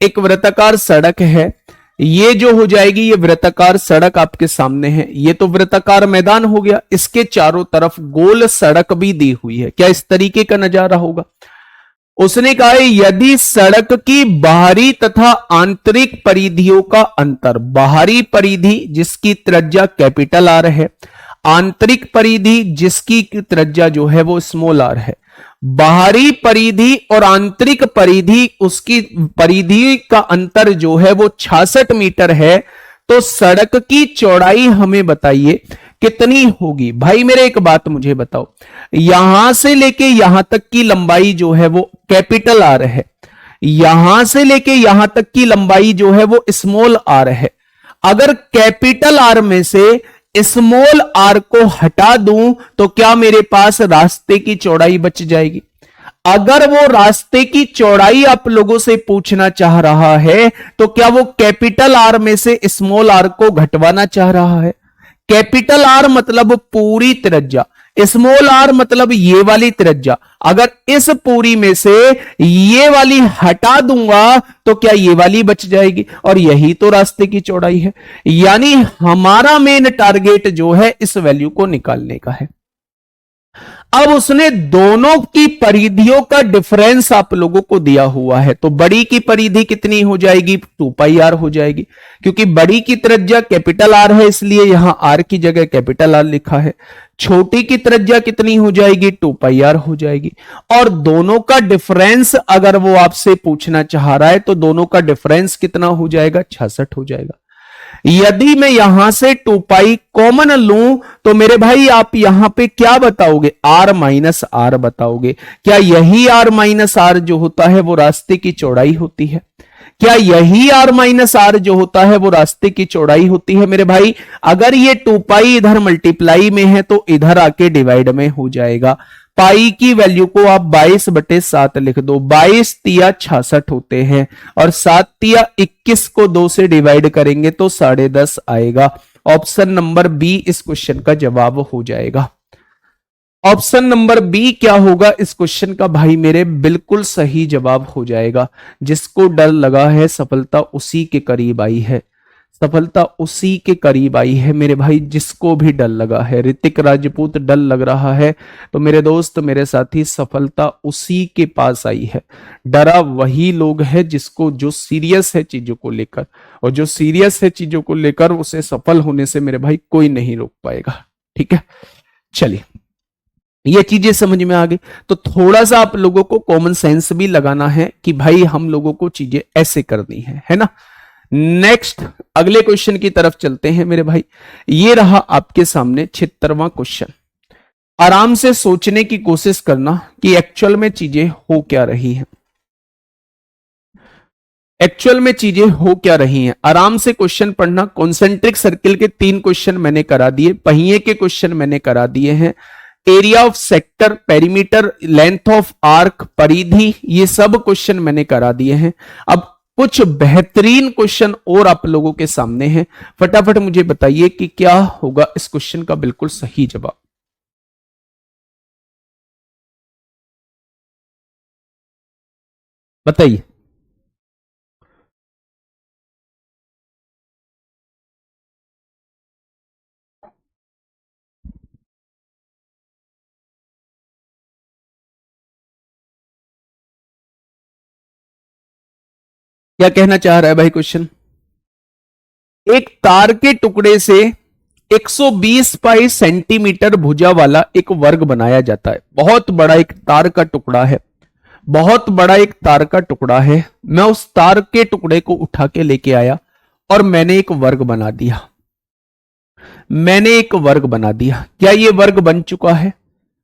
एक वृत्ताकार सड़क है। ये जो हो जाएगी, ये वृत्ताकार सड़क आपके सामने है, ये तो वृत्ताकार मैदान हो गया, इसके चारों तरफ गोल सड़क भी दी हुई है। क्या इस तरीके का नजारा होगा? उसने कहा है यदि सड़क की बाहरी तथा आंतरिक परिधियों का अंतर, बाहरी परिधि जिसकी त्रिज्या कैपिटल आर है, आंतरिक परिधि जिसकी त्रिज्या जो है वो स्मॉल आर है, बाहरी परिधि और आंतरिक परिधि, उसकी परिधि का अंतर जो है वो 66 मीटर है, तो सड़क की चौड़ाई हमें बताइए कितनी होगी। भाई मेरे एक बात मुझे बताओ, यहां से लेके यहां तक की लंबाई जो है वो कैपिटल आर है, यहां से लेके यहां तक की लंबाई जो है वो स्मॉल आर है। अगर कैपिटल आर में से स्मॉल आर को हटा दूं तो क्या मेरे पास रास्ते की चौड़ाई बच जाएगी? अगर वो रास्ते की चौड़ाई आप लोगों से पूछना चाह रहा है तो क्या वो कैपिटल आर में से स्मॉल आर को घटवाना चाह रहा है? कैपिटल आर मतलब पूरी त्रिज्या, स्मॉल आर मतलब ये वाली त्रिज्या। अगर इस पूरी में से ये वाली हटा दूंगा तो क्या ये वाली बच जाएगी? और यही तो रास्ते की चौड़ाई है। यानी हमारा मेन टारगेट जो है इस वैल्यू को निकालने का है। अब उसने दोनों की परिधियों का डिफरेंस आप लोगों को दिया हुआ है, तो बड़ी की परिधि कितनी हो जाएगी? 2 पाई आर हो जाएगी, क्योंकि बड़ी की त्रिज्या कैपिटल आर है इसलिए यहां आर की जगह कैपिटल आर लिखा है। छोटी की त्रिज्या कितनी हो जाएगी? 2 पाई आर हो जाएगी। और दोनों का डिफरेंस अगर वो आपसे पूछना चाह रहा है तो दोनों का डिफरेंस कितना हो जाएगा? 66 हो जाएगा। यदि मैं यहां से 2 पाई कॉमन लूं तो मेरे भाई आप यहां पे क्या बताओगे? आर माइनस आर बताओगे। क्या यही आर माइनस आर जो होता है वो रास्ते की चौड़ाई होती है? क्या यही आर माइनस आर जो होता है वो रास्ते की चौड़ाई होती है मेरे भाई? अगर ये 2 पाई इधर मल्टीप्लाई में है तो इधर आके डिवाइड में हो जाएगा। पाई की वैल्यू को आप 22/7 लिख दो। 22 तिया 66 होते हैं और 7 तिया 21 को 2 से डिवाइड करेंगे तो 10.5 आएगा। ऑप्शन नंबर बी इस क्वेश्चन का जवाब हो जाएगा। ऑप्शन नंबर बी क्या होगा इस क्वेश्चन का? भाई मेरे बिल्कुल सही जवाब हो जाएगा। जिसको डर लगा है सफलता उसी के करीब आई है, सफलता उसी के करीब आई है मेरे भाई। जिसको भी डर लगा है, ऋतिक राजपूत डर लग रहा है तो मेरे दोस्त मेरे साथी सफलता उसी के पास आई है। डरा वही लोग है जिसको, जो सीरियस है चीजों को लेकर, और जो सीरियस है चीजों को लेकर उसे सफल होने से मेरे भाई कोई नहीं रोक पाएगा। ठीक है, चलिए ये चीजें समझ में आ गई। तो थोड़ा सा आप लोगों को कॉमन सेंस भी लगाना है कि भाई हम लोगों को चीजें ऐसे करनी है ना। नेक्स्ट अगले क्वेश्चन की तरफ चलते हैं मेरे भाई। ये रहा आपके सामने 76वां क्वेश्चन। आराम से सोचने की कोशिश करना कि एक्चुअल में चीजें हो क्या रही हैं, एक्चुअल में चीजें हो क्या रही हैं। आराम से क्वेश्चन पढ़ना। कॉन्सेंट्रिक सर्किल के 3 क्वेश्चन मैंने करा दिए, पहिए के क्वेश्चन मैंने करा दिए हैं, area of sector, perimeter, length of arc, परिधि, ये सब क्वेश्चन मैंने करा दिए हैं। अब कुछ बेहतरीन क्वेश्चन और आप लोगों के सामने हैं। फटाफट मुझे बताइए कि क्या होगा इस क्वेश्चन का बिल्कुल सही जवाब। बताइए। क्या कहना चाह रहा है भाई क्वेश्चन? एक तार के टुकड़े से 120 पाई सेंटीमीटर भुजा वाला एक वर्ग बनाया जाता है। बहुत बड़ा एक तार का टुकड़ा है, बहुत बड़ा एक तार का टुकड़ा है। मैं उस तार के टुकड़े को उठा के लेके आया और मैंने एक वर्ग बना दिया, मैंने एक वर्ग बना दिया। क्या ये वर्ग बन चुका है?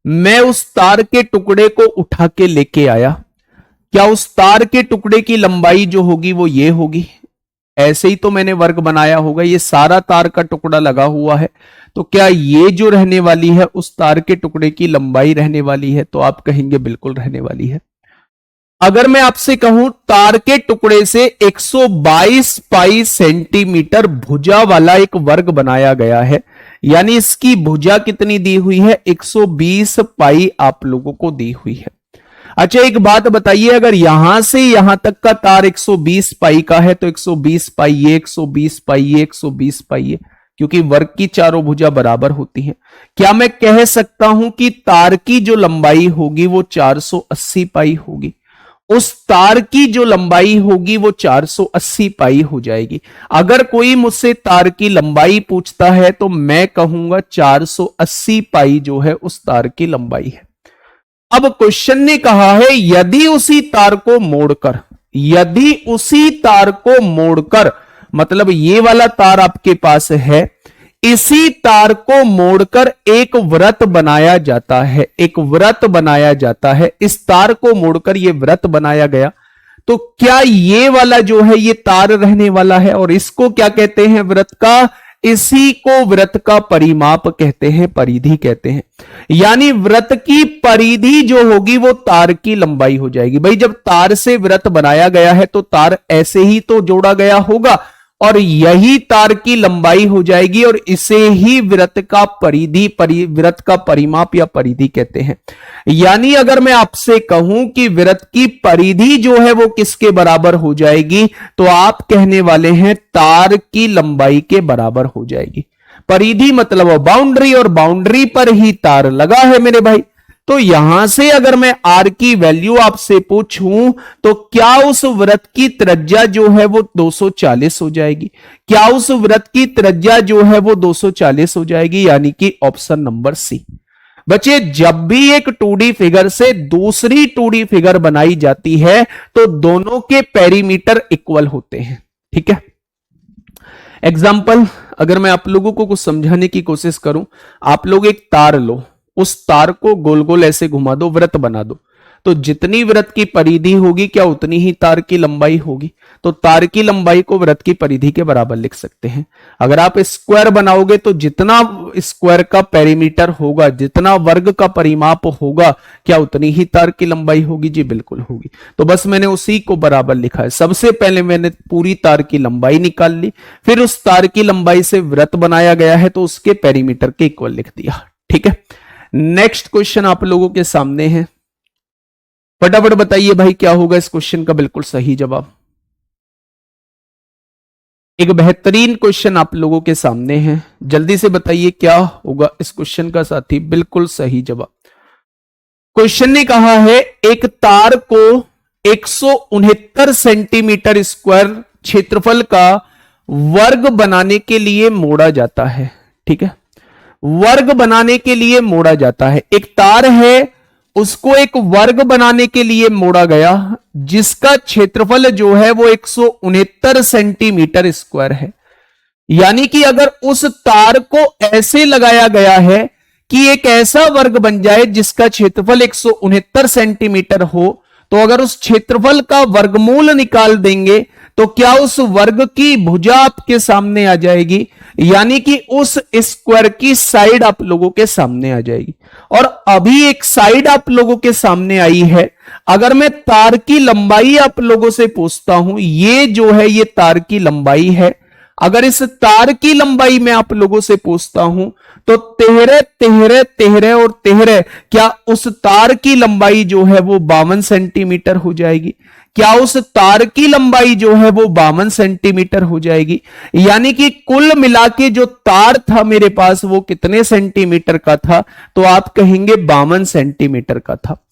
मैं उस तार के टुकड़े को उठा के लेके आया, क्या उस तार के टुकड़े की लंबाई जो होगी वो ये होगी? ऐसे ही तो मैंने वर्ग बनाया होगा, ये सारा तार का टुकड़ा लगा हुआ है, तो क्या ये जो रहने वाली है उस तार के टुकड़े की लंबाई रहने वाली है? तो आप कहेंगे बिल्कुल रहने वाली है। अगर मैं आपसे कहूं तार के टुकड़े से 122 पाई सेंटीमीटर भुजा वाला एक वर्ग बनाया गया है, यानी इसकी भुजा कितनी दी हुई है? 120 पाई आप लोगों को दी हुई है। अच्छा एक बात बताइए, अगर यहां से यहां तक का तार 120 पाई का है तो 120 पाई ये, 120 पाई ये, 120 पाई ये, क्योंकि वर्ग की चारों भुजा बराबर होती हैं। क्या मैं कह सकता हूं कि तार की जो लंबाई होगी वो 480 पाई होगी? उस तार की जो लंबाई होगी वो 480 पाई हो जाएगी। अगर कोई मुझसे तार की लंबाई पूछता है तो मैं कहूंगा 480 पाई जो है उस तार की लंबाई है। अब क्वेश्चन ने कहा है यदि उसी तार को मोड़कर, यदि उसी तार को मोड़कर, मतलब ये वाला तार आपके पास है, इसी तार को मोड़कर एक वृत्त बनाया जाता है, एक वृत्त बनाया जाता है, इस तार को मोड़कर ये वृत्त बनाया गया, तो क्या ये वाला जो है ये तार रहने वाला है? और इसको क्या कहते हैं? वृत्त का, इसी को वृत्त का परिमाप कहते हैं, परिधि कहते हैं। यानी वृत्त की परिधि जो होगी वो तार की लंबाई हो जाएगी। भाई जब तार से वृत्त बनाया गया है तो तार ऐसे ही तो जोड़ा गया होगा और यही तार की लंबाई हो जाएगी और इसे ही वृत्त का परिधि, वृत्त का परिमाप या परिधि कहते हैं। यानी अगर मैं आपसे कहूं कि वृत्त की परिधि जो है वो किसके बराबर हो जाएगी, तो आप कहने वाले हैं तार की लंबाई के बराबर हो जाएगी। परिधि मतलब बाउंड्री, और बाउंड्री पर ही तार लगा है मेरे भाई। तो यहां से अगर मैं आर की वैल्यू आपसे पूछूं तो क्या उस वृत्त की त्रिज्या जो है वो 240 हो जाएगी? क्या उस वृत्त की त्रिज्या जो है वो 240 हो जाएगी? यानी कि ऑप्शन नंबर सी। बच्चे जब भी एक 2D फिगर से दूसरी 2D फिगर बनाई जाती है तो दोनों के पेरीमीटर इक्वल होते हैं। ठीक है, एग्जाम्पल अगर मैं आप लोगों को कुछ समझाने की कोशिश करूं, आप लोग एक तार लो, उस तार को गोल गोल ऐसे घुमा दो, वृत्त बना दो, तो जितनी वृत्त की परिधि होगी क्या उतनी ही तार की लंबाई होगी। तो तार की लंबाई को वृत्त की परिधि के बराबर लिख सकते हैं। अगर आप स्क्वायर बनाओगे तो जितना स्क्वायर का पेरीमीटर होगा, जितना वर्ग का परिमाप होगा, क्या उतनी ही तार की लंबाई होगी? जी बिल्कुल होगी। तो बस मैंने उसी को बराबर लिखा है। सबसे पहले मैंने पूरी तार की लंबाई निकाल ली, फिर उस तार की लंबाई से वृत्त बनाया गया है तो उसके पेरीमीटर के इक्वल लिख दिया। ठीक है, नेक्स्ट क्वेश्चन आप लोगों के सामने है, फटाफट बताइए भाई क्या होगा इस क्वेश्चन का बिल्कुल सही जवाब। एक बेहतरीन क्वेश्चन आप लोगों के सामने है, जल्दी से बताइए क्या होगा इस क्वेश्चन का साथी बिल्कुल सही जवाब। क्वेश्चन ने कहा है एक तार को 169 सेंटीमीटर स्क्वायर क्षेत्रफल का वर्ग बनाने के लिए मोड़ा जाता है। ठीक है, वर्ग बनाने के लिए मोड़ा जाता है। एक तार है, उसको एक वर्ग बनाने के लिए मोड़ा गया, जिसका क्षेत्रफल जो है वो 169 सेंटीमीटर स्क्वायर है। यानी कि अगर उस तार को ऐसे लगाया गया है कि एक ऐसा वर्ग बन जाए जिसका क्षेत्रफल 169 सेंटीमीटर हो, तो अगर उस क्षेत्रफल का वर्गमूल निकाल देंगे तो क्या उस वर्ग की भुजा आपके सामने आ जाएगी, यानी कि उस स्क्वायर की साइड आप लोगों के सामने आ जाएगी। और अभी एक साइड आप लोगों के सामने आई है। अगर मैं तार की लंबाई आप लोगों से पूछता हूं, ये जो है ये तार की लंबाई है, अगर इस तार की लंबाई मैं आप लोगों से पूछता हूं तो 13 13 13 और 13, क्या उस तार की लंबाई जो है वो 52 सेंटीमीटर हो जाएगी? क्या उस तार की लंबाई जो है वो 52 सेंटीमीटर हो जाएगी? यानी कि कुल मिला के जो तार था मेरे पास वो कितने सेंटीमीटर का था? तो आप कहेंगे 52 सेंटीमीटर का था।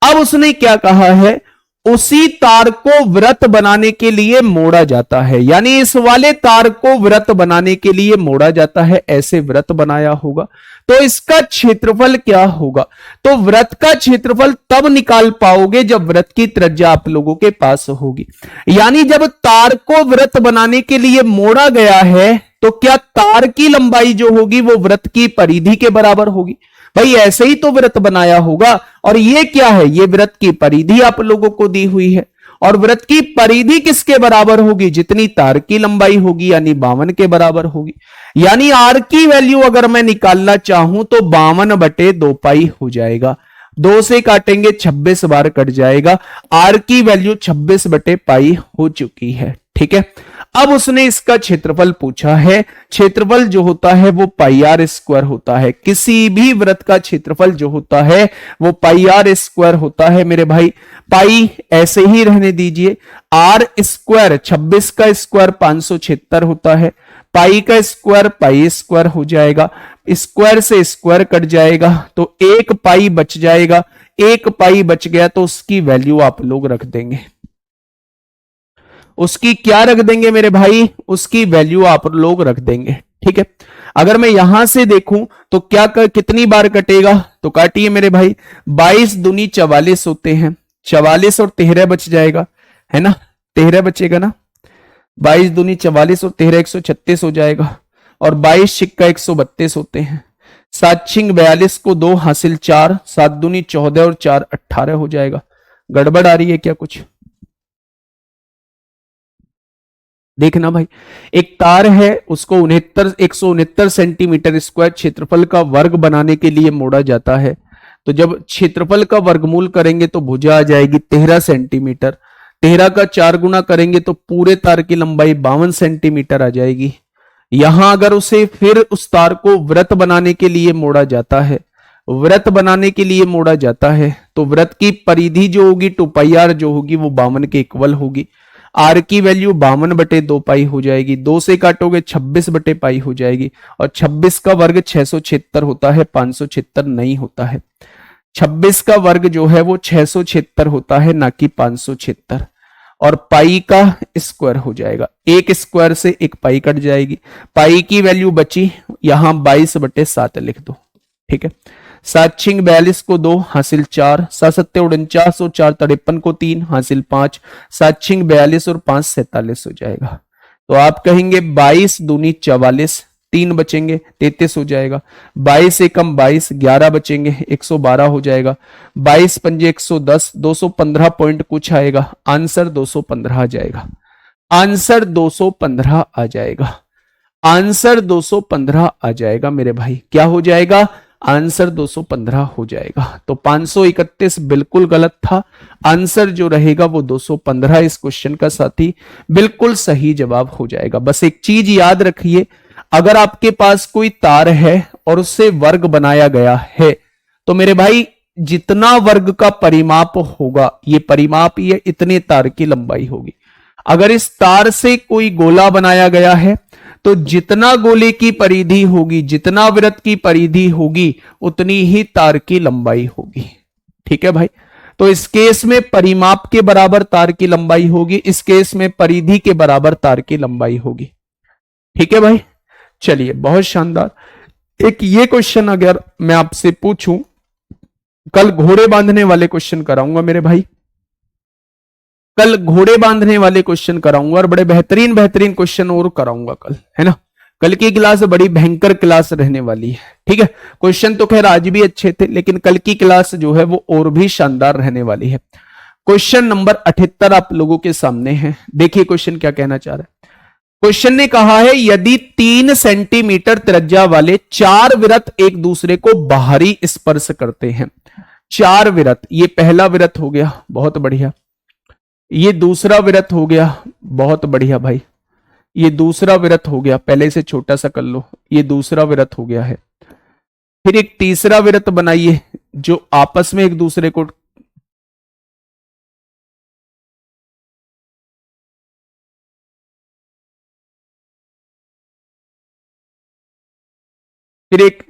अब उसने क्या कहा है, उसी तार को वृत्त बनाने के लिए मोड़ा जाता है, यानी इस वाले तार को वृत्त बनाने के लिए मोड़ा जाता है, ऐसे वृत्त बनाया होगा, तो इसका क्षेत्रफल क्या होगा? तो वृत्त का क्षेत्रफल तब निकाल पाओगे जब वृत्त की त्रिज्या आप लोगों के पास होगी। यानी जब तार को वृत्त बनाने के लिए मोड़ा गया है तो क्या तार की लंबाई जो होगी वो वृत्त की परिधि के बराबर होगी? भाई ऐसे ही तो वृत्त बनाया होगा। और ये क्या है? ये वृत्त की परिधि आप लोगों को दी हुई है। और वृत्त की परिधि किसके बराबर होगी? जितनी तार की लंबाई होगी, यानी 52 के बराबर होगी। यानी आर की वैल्यू अगर मैं निकालना चाहूं तो 52/2 पाई हो जाएगा। 2 से काटेंगे 26 बार कट जाएगा। आर की वैल्यू 26/पाई हो चुकी है। ठीक है। अब उसने इसका क्षेत्रफल पूछा है। क्षेत्रफल जो होता है वो पाई आर स्क्वायर होता है। किसी भी वृत्त का क्षेत्रफल जो होता है वो पाई आर स्क्वायर होता है मेरे भाई। पाई ऐसे ही रहने दीजिए। आर स्क्वायर 26 का स्क्वायर 576 होता है। पाई का स्क्वायर पाई स्क्वायर हो जाएगा। स्क्वायर से स्क्वायर कट जाएगा तो एक पाई बच जाएगा। एक पाई बच गया तो उसकी वैल्यू आप लोग रख देंगे। उसकी क्या रख देंगे मेरे भाई? उसकी वैल्यू आप लोग रख देंगे। ठीक है। अगर मैं यहां से देखूं तो कितनी बार कटेगा? तो काटिए मेरे भाई। 22 दूनी 44 होते हैं। 44 और 13 बच जाएगा, है ना? 13 बचेगा ना? 22 दूनी 44 और 13 136 हो जाएगा। और 22 छिक्का 132 होते हैं। 7 छिंग 42 को 2 हासिल 4, 7 दूनी 14 और 4 18 हो जाएगा। गड़बड़ आ रही है क्या कुछ? देखना भाई, एक तार है, उसको 169 सेंटीमीटर स्क्वायर क्षेत्रफल का वर्ग बनाने के लिए मोड़ा जाता है। तो जब क्षेत्रफल का वर्गमूल करेंगे तो भुजा आ जाएगी 13 सेंटीमीटर। 13 का 4 गुना करेंगे तो पूरे तार की लंबाई 52 सेंटीमीटर आ जाएगी। यहां अगर उसे फिर उस तार को वृत्त बनाने के लिए मोड़ा जाता है, वृत्त बनाने के लिए मोड़ा जाता है, तो वृत्त की परिधि जो होगी 2 पाई आर जो होगी वो 52 के इक्वल होगी। आर की वैल्यू 52/2 पाई हो जाएगी। 2 से काटोगे 26/पाई हो जाएगी। और 26 का वर्ग 676 होता है, 576 नहीं होता है। 26 का वर्ग जो है वो 676 होता है, ना कि 576। और पाई का स्क्वायर हो जाएगा। एक स्क्वायर से एक पाई कट जाएगी। पाई की वैल्यू बची यहां 22/7 लिख दो। ठीक है। 7 छिंग 42 को 2 हासिल 4, 7 सत्ते 49 और 4 53 को 3 हासिल 5, 7 छिंग 42 और 5 47 हो जाएगा। तो आप कहेंगे 22 दूनी 44, 3 बचेंगे 33 हो जाएगा। 22 से कम 22, 11 बचेंगे 112 हो जाएगा। 22 पंजे 110, 215 पॉइंट कुछ आएगा। आंसर 215 आ जाएगा। आंसर 215 आ जाएगा। आंसर 215 आ जाएगा मेरे भाई। क्या हो जाएगा? आंसर 215 हो जाएगा। तो 531 बिल्कुल गलत था। आंसर जो रहेगा वो 215 इस क्वेश्चन का साथी बिल्कुल सही जवाब हो जाएगा। बस एक चीज याद रखिए, अगर आपके पास कोई तार है और उससे वर्ग बनाया गया है तो मेरे भाई जितना वर्ग का परिमाप होगा, ये परिमाप ये इतने तार की लंबाई होगी। अगर इस तार से कोई गोला बनाया गया है तो जितना गोले की परिधि होगी, जितना वृत्त की परिधि होगी, उतनी ही तार की लंबाई होगी। ठीक है भाई। तो इस केस में परिमाप के बराबर तार की लंबाई होगी, इस केस में परिधि के बराबर तार की लंबाई होगी। ठीक है भाई। चलिए, बहुत शानदार। एक ये क्वेश्चन अगर मैं आपसे पूछूं, कल घोड़े बांधने वाले क्वेश्चन कराऊंगा मेरे भाई। कल घोड़े बांधने वाले क्वेश्चन कराऊंगा और बड़े बेहतरीन बेहतरीन क्वेश्चन और कराऊंगा कल, है ना? कल की क्लास बड़ी भयंकर क्लास रहने वाली है। ठीक है। क्वेश्चन तो खैर आज भी अच्छे थे, लेकिन कल की क्लास जो है वो और भी शानदार रहने वाली है। क्वेश्चन नंबर 78 आप लोगों के सामने है। देखिए क्वेश्चन क्या कहना चाह रहा है। क्वेश्चन ने कहा है यदि 3 सेंटीमीटर त्रिज्या वाले 4 वृत्त एक दूसरे को बाहरी स्पर्श करते हैं। 4 वृत्त, ये पहला वृत्त हो गया, बहुत बढ़िया। ये दूसरा वृत्त हो गया, बहुत बढ़िया भाई। ये दूसरा वृत्त हो गया, पहले से छोटा सा कर लो। ये दूसरा वृत्त हो गया है। फिर एक तीसरा वृत्त बनाइए जो आपस में एक दूसरे को, फिर एक,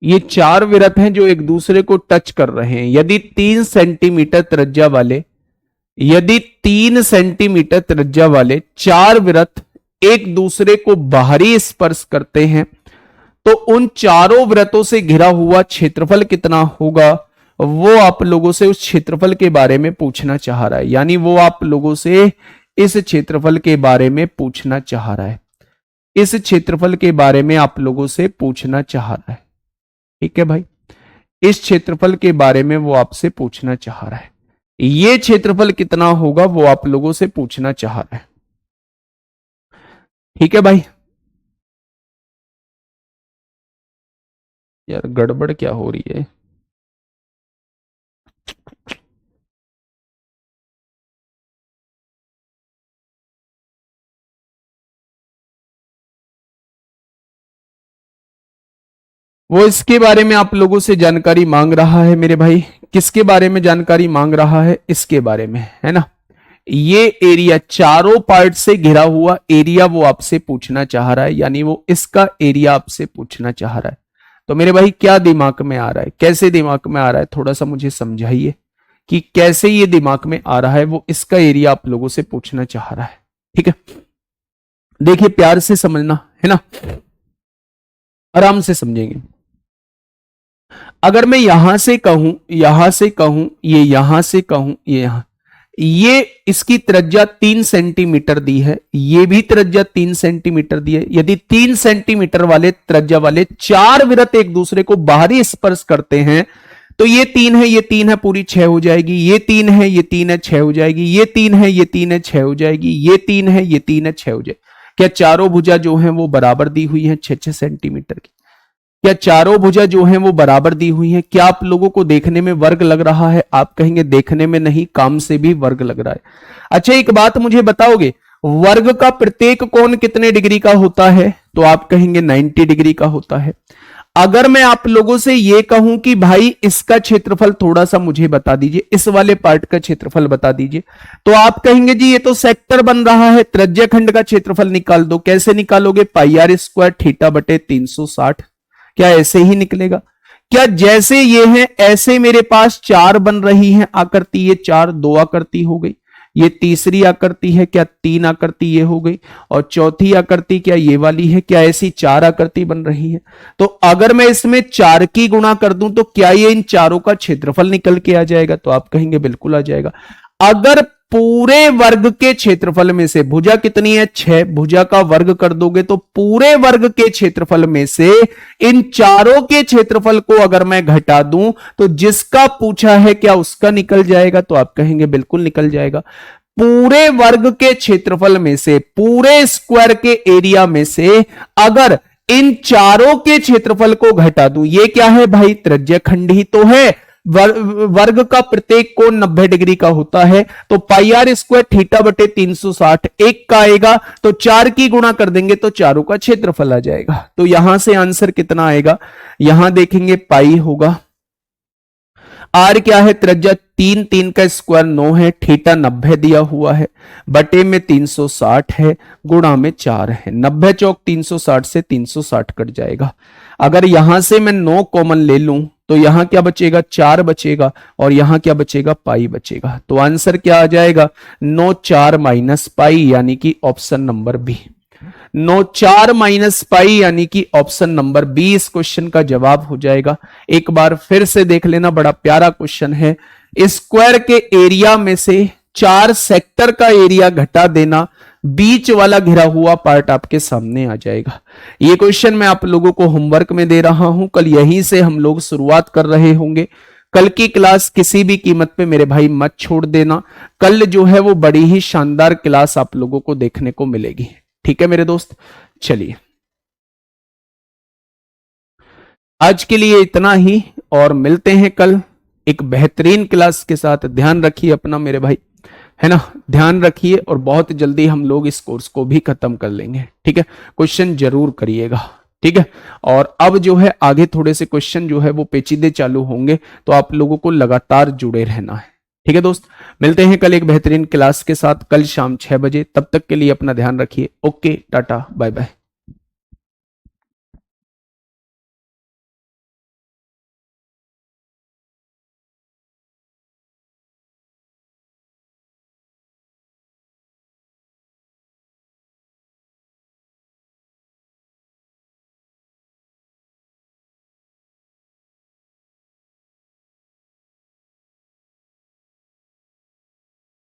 ये चार वृत्त हैं जो एक दूसरे को टच कर रहे हैं। यदि 3 सेंटीमीटर त्रिज्या वाले, यदि 3 सेंटीमीटर त्रिज्या वाले चार वृत्त एक दूसरे को बाहरी स्पर्श करते हैं तो उन चारों वृत्तों से घिरा हुआ क्षेत्रफल कितना होगा, वो आप लोगों से उस क्षेत्रफल के बारे में पूछना चाह रहा है। यानी वो आप लोगों से इस क्षेत्रफल के बारे में पूछना चाह रहा है, इस क्षेत्रफल के बारे में आप लोगों से पूछना चाह रहा है। ठीक है भाई, इस क्षेत्रफल के बारे में वो आपसे पूछना चाह रहा है। ये क्षेत्रफल कितना होगा वो आप लोगों से पूछना चाह रहा है। ठीक है भाई, यार गड़बड़ क्या हो रही है। वो इसके बारे में आप लोगों से जानकारी मांग रहा है मेरे भाई। किसके बारे में जानकारी मांग रहा है, इसके बारे में, है ना। ये एरिया चारों पार्ट से घिरा हुआ एरिया वो आपसे पूछना चाह रहा है, यानी वो इसका एरिया आपसे पूछना चाह रहा है। तो मेरे भाई क्या दिमाग में आ रहा है, कैसे दिमाग में आ रहा है, थोड़ा सा मुझे समझाइए कि कैसे ये दिमाग में आ रहा है। वो इसका एरिया आप लोगों से पूछना चाह रहा है। ठीक है, देखिए प्यार से समझना, है ना, आराम से समझेंगे। अगर मैं यहां से कहूं, यहां से कहूं, ये यहां से कहूं, ये यहां, ये इसकी त्रिज्या 3 सेंटीमीटर दी है, ये भी त्रिज्या 3 सेंटीमीटर दी है। यदि 3 सेंटीमीटर वाले त्रिज्या वाले चार वृत्त एक दूसरे को बाहरी स्पर्श करते हैं तो ये 3 है, ये 3 है, पूरी 6 हो जाएगी। ये 3 है, ये 3 है, 6 हो जाएगी। ये 3 है, ये 3 है, 6 हो जाएगी। ये 3 है, ये 3 है, 6 हो जाएगी। क्या चारों भुजा जो है वो बराबर दी हुई है 6-6 सेंटीमीटर की? क्या चारों भुजा जो है वो बराबर दी हुई है? क्या आप लोगों को देखने में वर्ग लग रहा है? आप कहेंगे देखने में नहीं, काम से भी वर्ग लग रहा है। अच्छा एक बात मुझे बताओगे, वर्ग का प्रत्येक कोण कितने डिग्री का होता है? तो आप कहेंगे 90 डिग्री का होता है। अगर मैं आप लोगों से यह कहूं कि भाई इसका क्षेत्रफल थोड़ा सा मुझे बता दीजिए, इस वाले पार्ट का क्षेत्रफल बता दीजिए, तो आप कहेंगे जी ये तो सेक्टर बन रहा है, त्रिज्या खंड का क्षेत्रफल निकाल दो। कैसे निकालोगे? पाई आर स्क्वायर थीटा बटे 360। क्या ऐसे ही निकलेगा? क्या जैसे ये है ऐसे मेरे पास चार बन रही हैं आकृति, ये चार 2 आकृति हो गई, ये तीसरी आकृति है, क्या 3 आकृति ये हो गई, और चौथी आकृति क्या ये वाली है, क्या ऐसी 4 आकृति बन रही है। तो अगर मैं इसमें 4 की गुणा कर दूं तो क्या ये इन चारों का क्षेत्रफल निकल के आ जाएगा? तो आप कहेंगे बिल्कुल आ जाएगा। अगर पूरे वर्ग के क्षेत्रफल में से भुजा कितनी है 6, भुजा का वर्ग कर दोगे तो पूरे वर्ग के क्षेत्रफल में से इन चारों के क्षेत्रफल को अगर मैं घटा दूं तो जिसका पूछा है क्या उसका निकल जाएगा? तो आप कहेंगे बिल्कुल निकल जाएगा। पूरे वर्ग के क्षेत्रफल में से, पूरे स्क्वायर के एरिया में से अगर इन चारों के क्षेत्रफल को घटा दूं, ये क्या है भाई? त्रिज्यखंड ही तो है। वर्ग का प्रत्येक कोण 90 डिग्री का होता है, तो पाई आर स्क्वायर थीटा बटे 360 एक का आएगा, तो 4 की गुणा कर देंगे तो चारों का क्षेत्रफल आ जाएगा। तो यहां से आंसर कितना आएगा? यहां देखेंगे पाई होगा, आर क्या है? त्रिज्या 3, 3 का स्क्वायर 9 है, थीटा 90 दिया हुआ है, बटे में 360 है, गुणा में 4 है। 90 चौक 360 से 360 कट जाएगा। अगर यहां से मैं 9 कॉमन ले लूं तो यहां क्या बचेगा? 4 बचेगा, और यहां क्या बचेगा? पाई बचेगा। तो आंसर क्या आ जाएगा? 9 4 माइनस पाई, यानी कि option number B. 9 4 minus pi यानी कि ऑप्शन नंबर बी इस क्वेश्चन का जवाब हो जाएगा। एक बार फिर से देख लेना, बड़ा प्यारा क्वेश्चन है। स्क्वायर के एरिया में से 4 सेक्टर का एरिया घटा देना, बीच वाला घिरा हुआ पार्ट आपके सामने आ जाएगा। ये क्वेश्चन मैं आप लोगों को होमवर्क में दे रहा हूं, कल यहीं से हम लोग शुरुआत कर रहे होंगे। कल की क्लास किसी भी कीमत पे मेरे भाई मत छोड़ देना। कल जो है वो बड़ी ही शानदार क्लास आप लोगों को देखने को मिलेगी। ठीक है मेरे दोस्त, चलिए आज के लिए इतना ही, और मिलते हैं कल एक बेहतरीन क्लास के साथ। ध्यान रखिए अपना मेरे भाई, है ना, ध्यान रखिए, और बहुत जल्दी हम लोग इस कोर्स को भी खत्म कर लेंगे। ठीक है, क्वेश्चन जरूर करिएगा। ठीक है, और अब जो है आगे थोड़े से क्वेश्चन जो है वो पेचीदे चालू होंगे, तो आप लोगों को लगातार जुड़े रहना है। ठीक है दोस्त, मिलते हैं कल एक बेहतरीन क्लास के साथ, कल शाम 6 बजे। तब तक के लिए अपना ध्यान रखिए। ओके, टाटा, बाय बाय।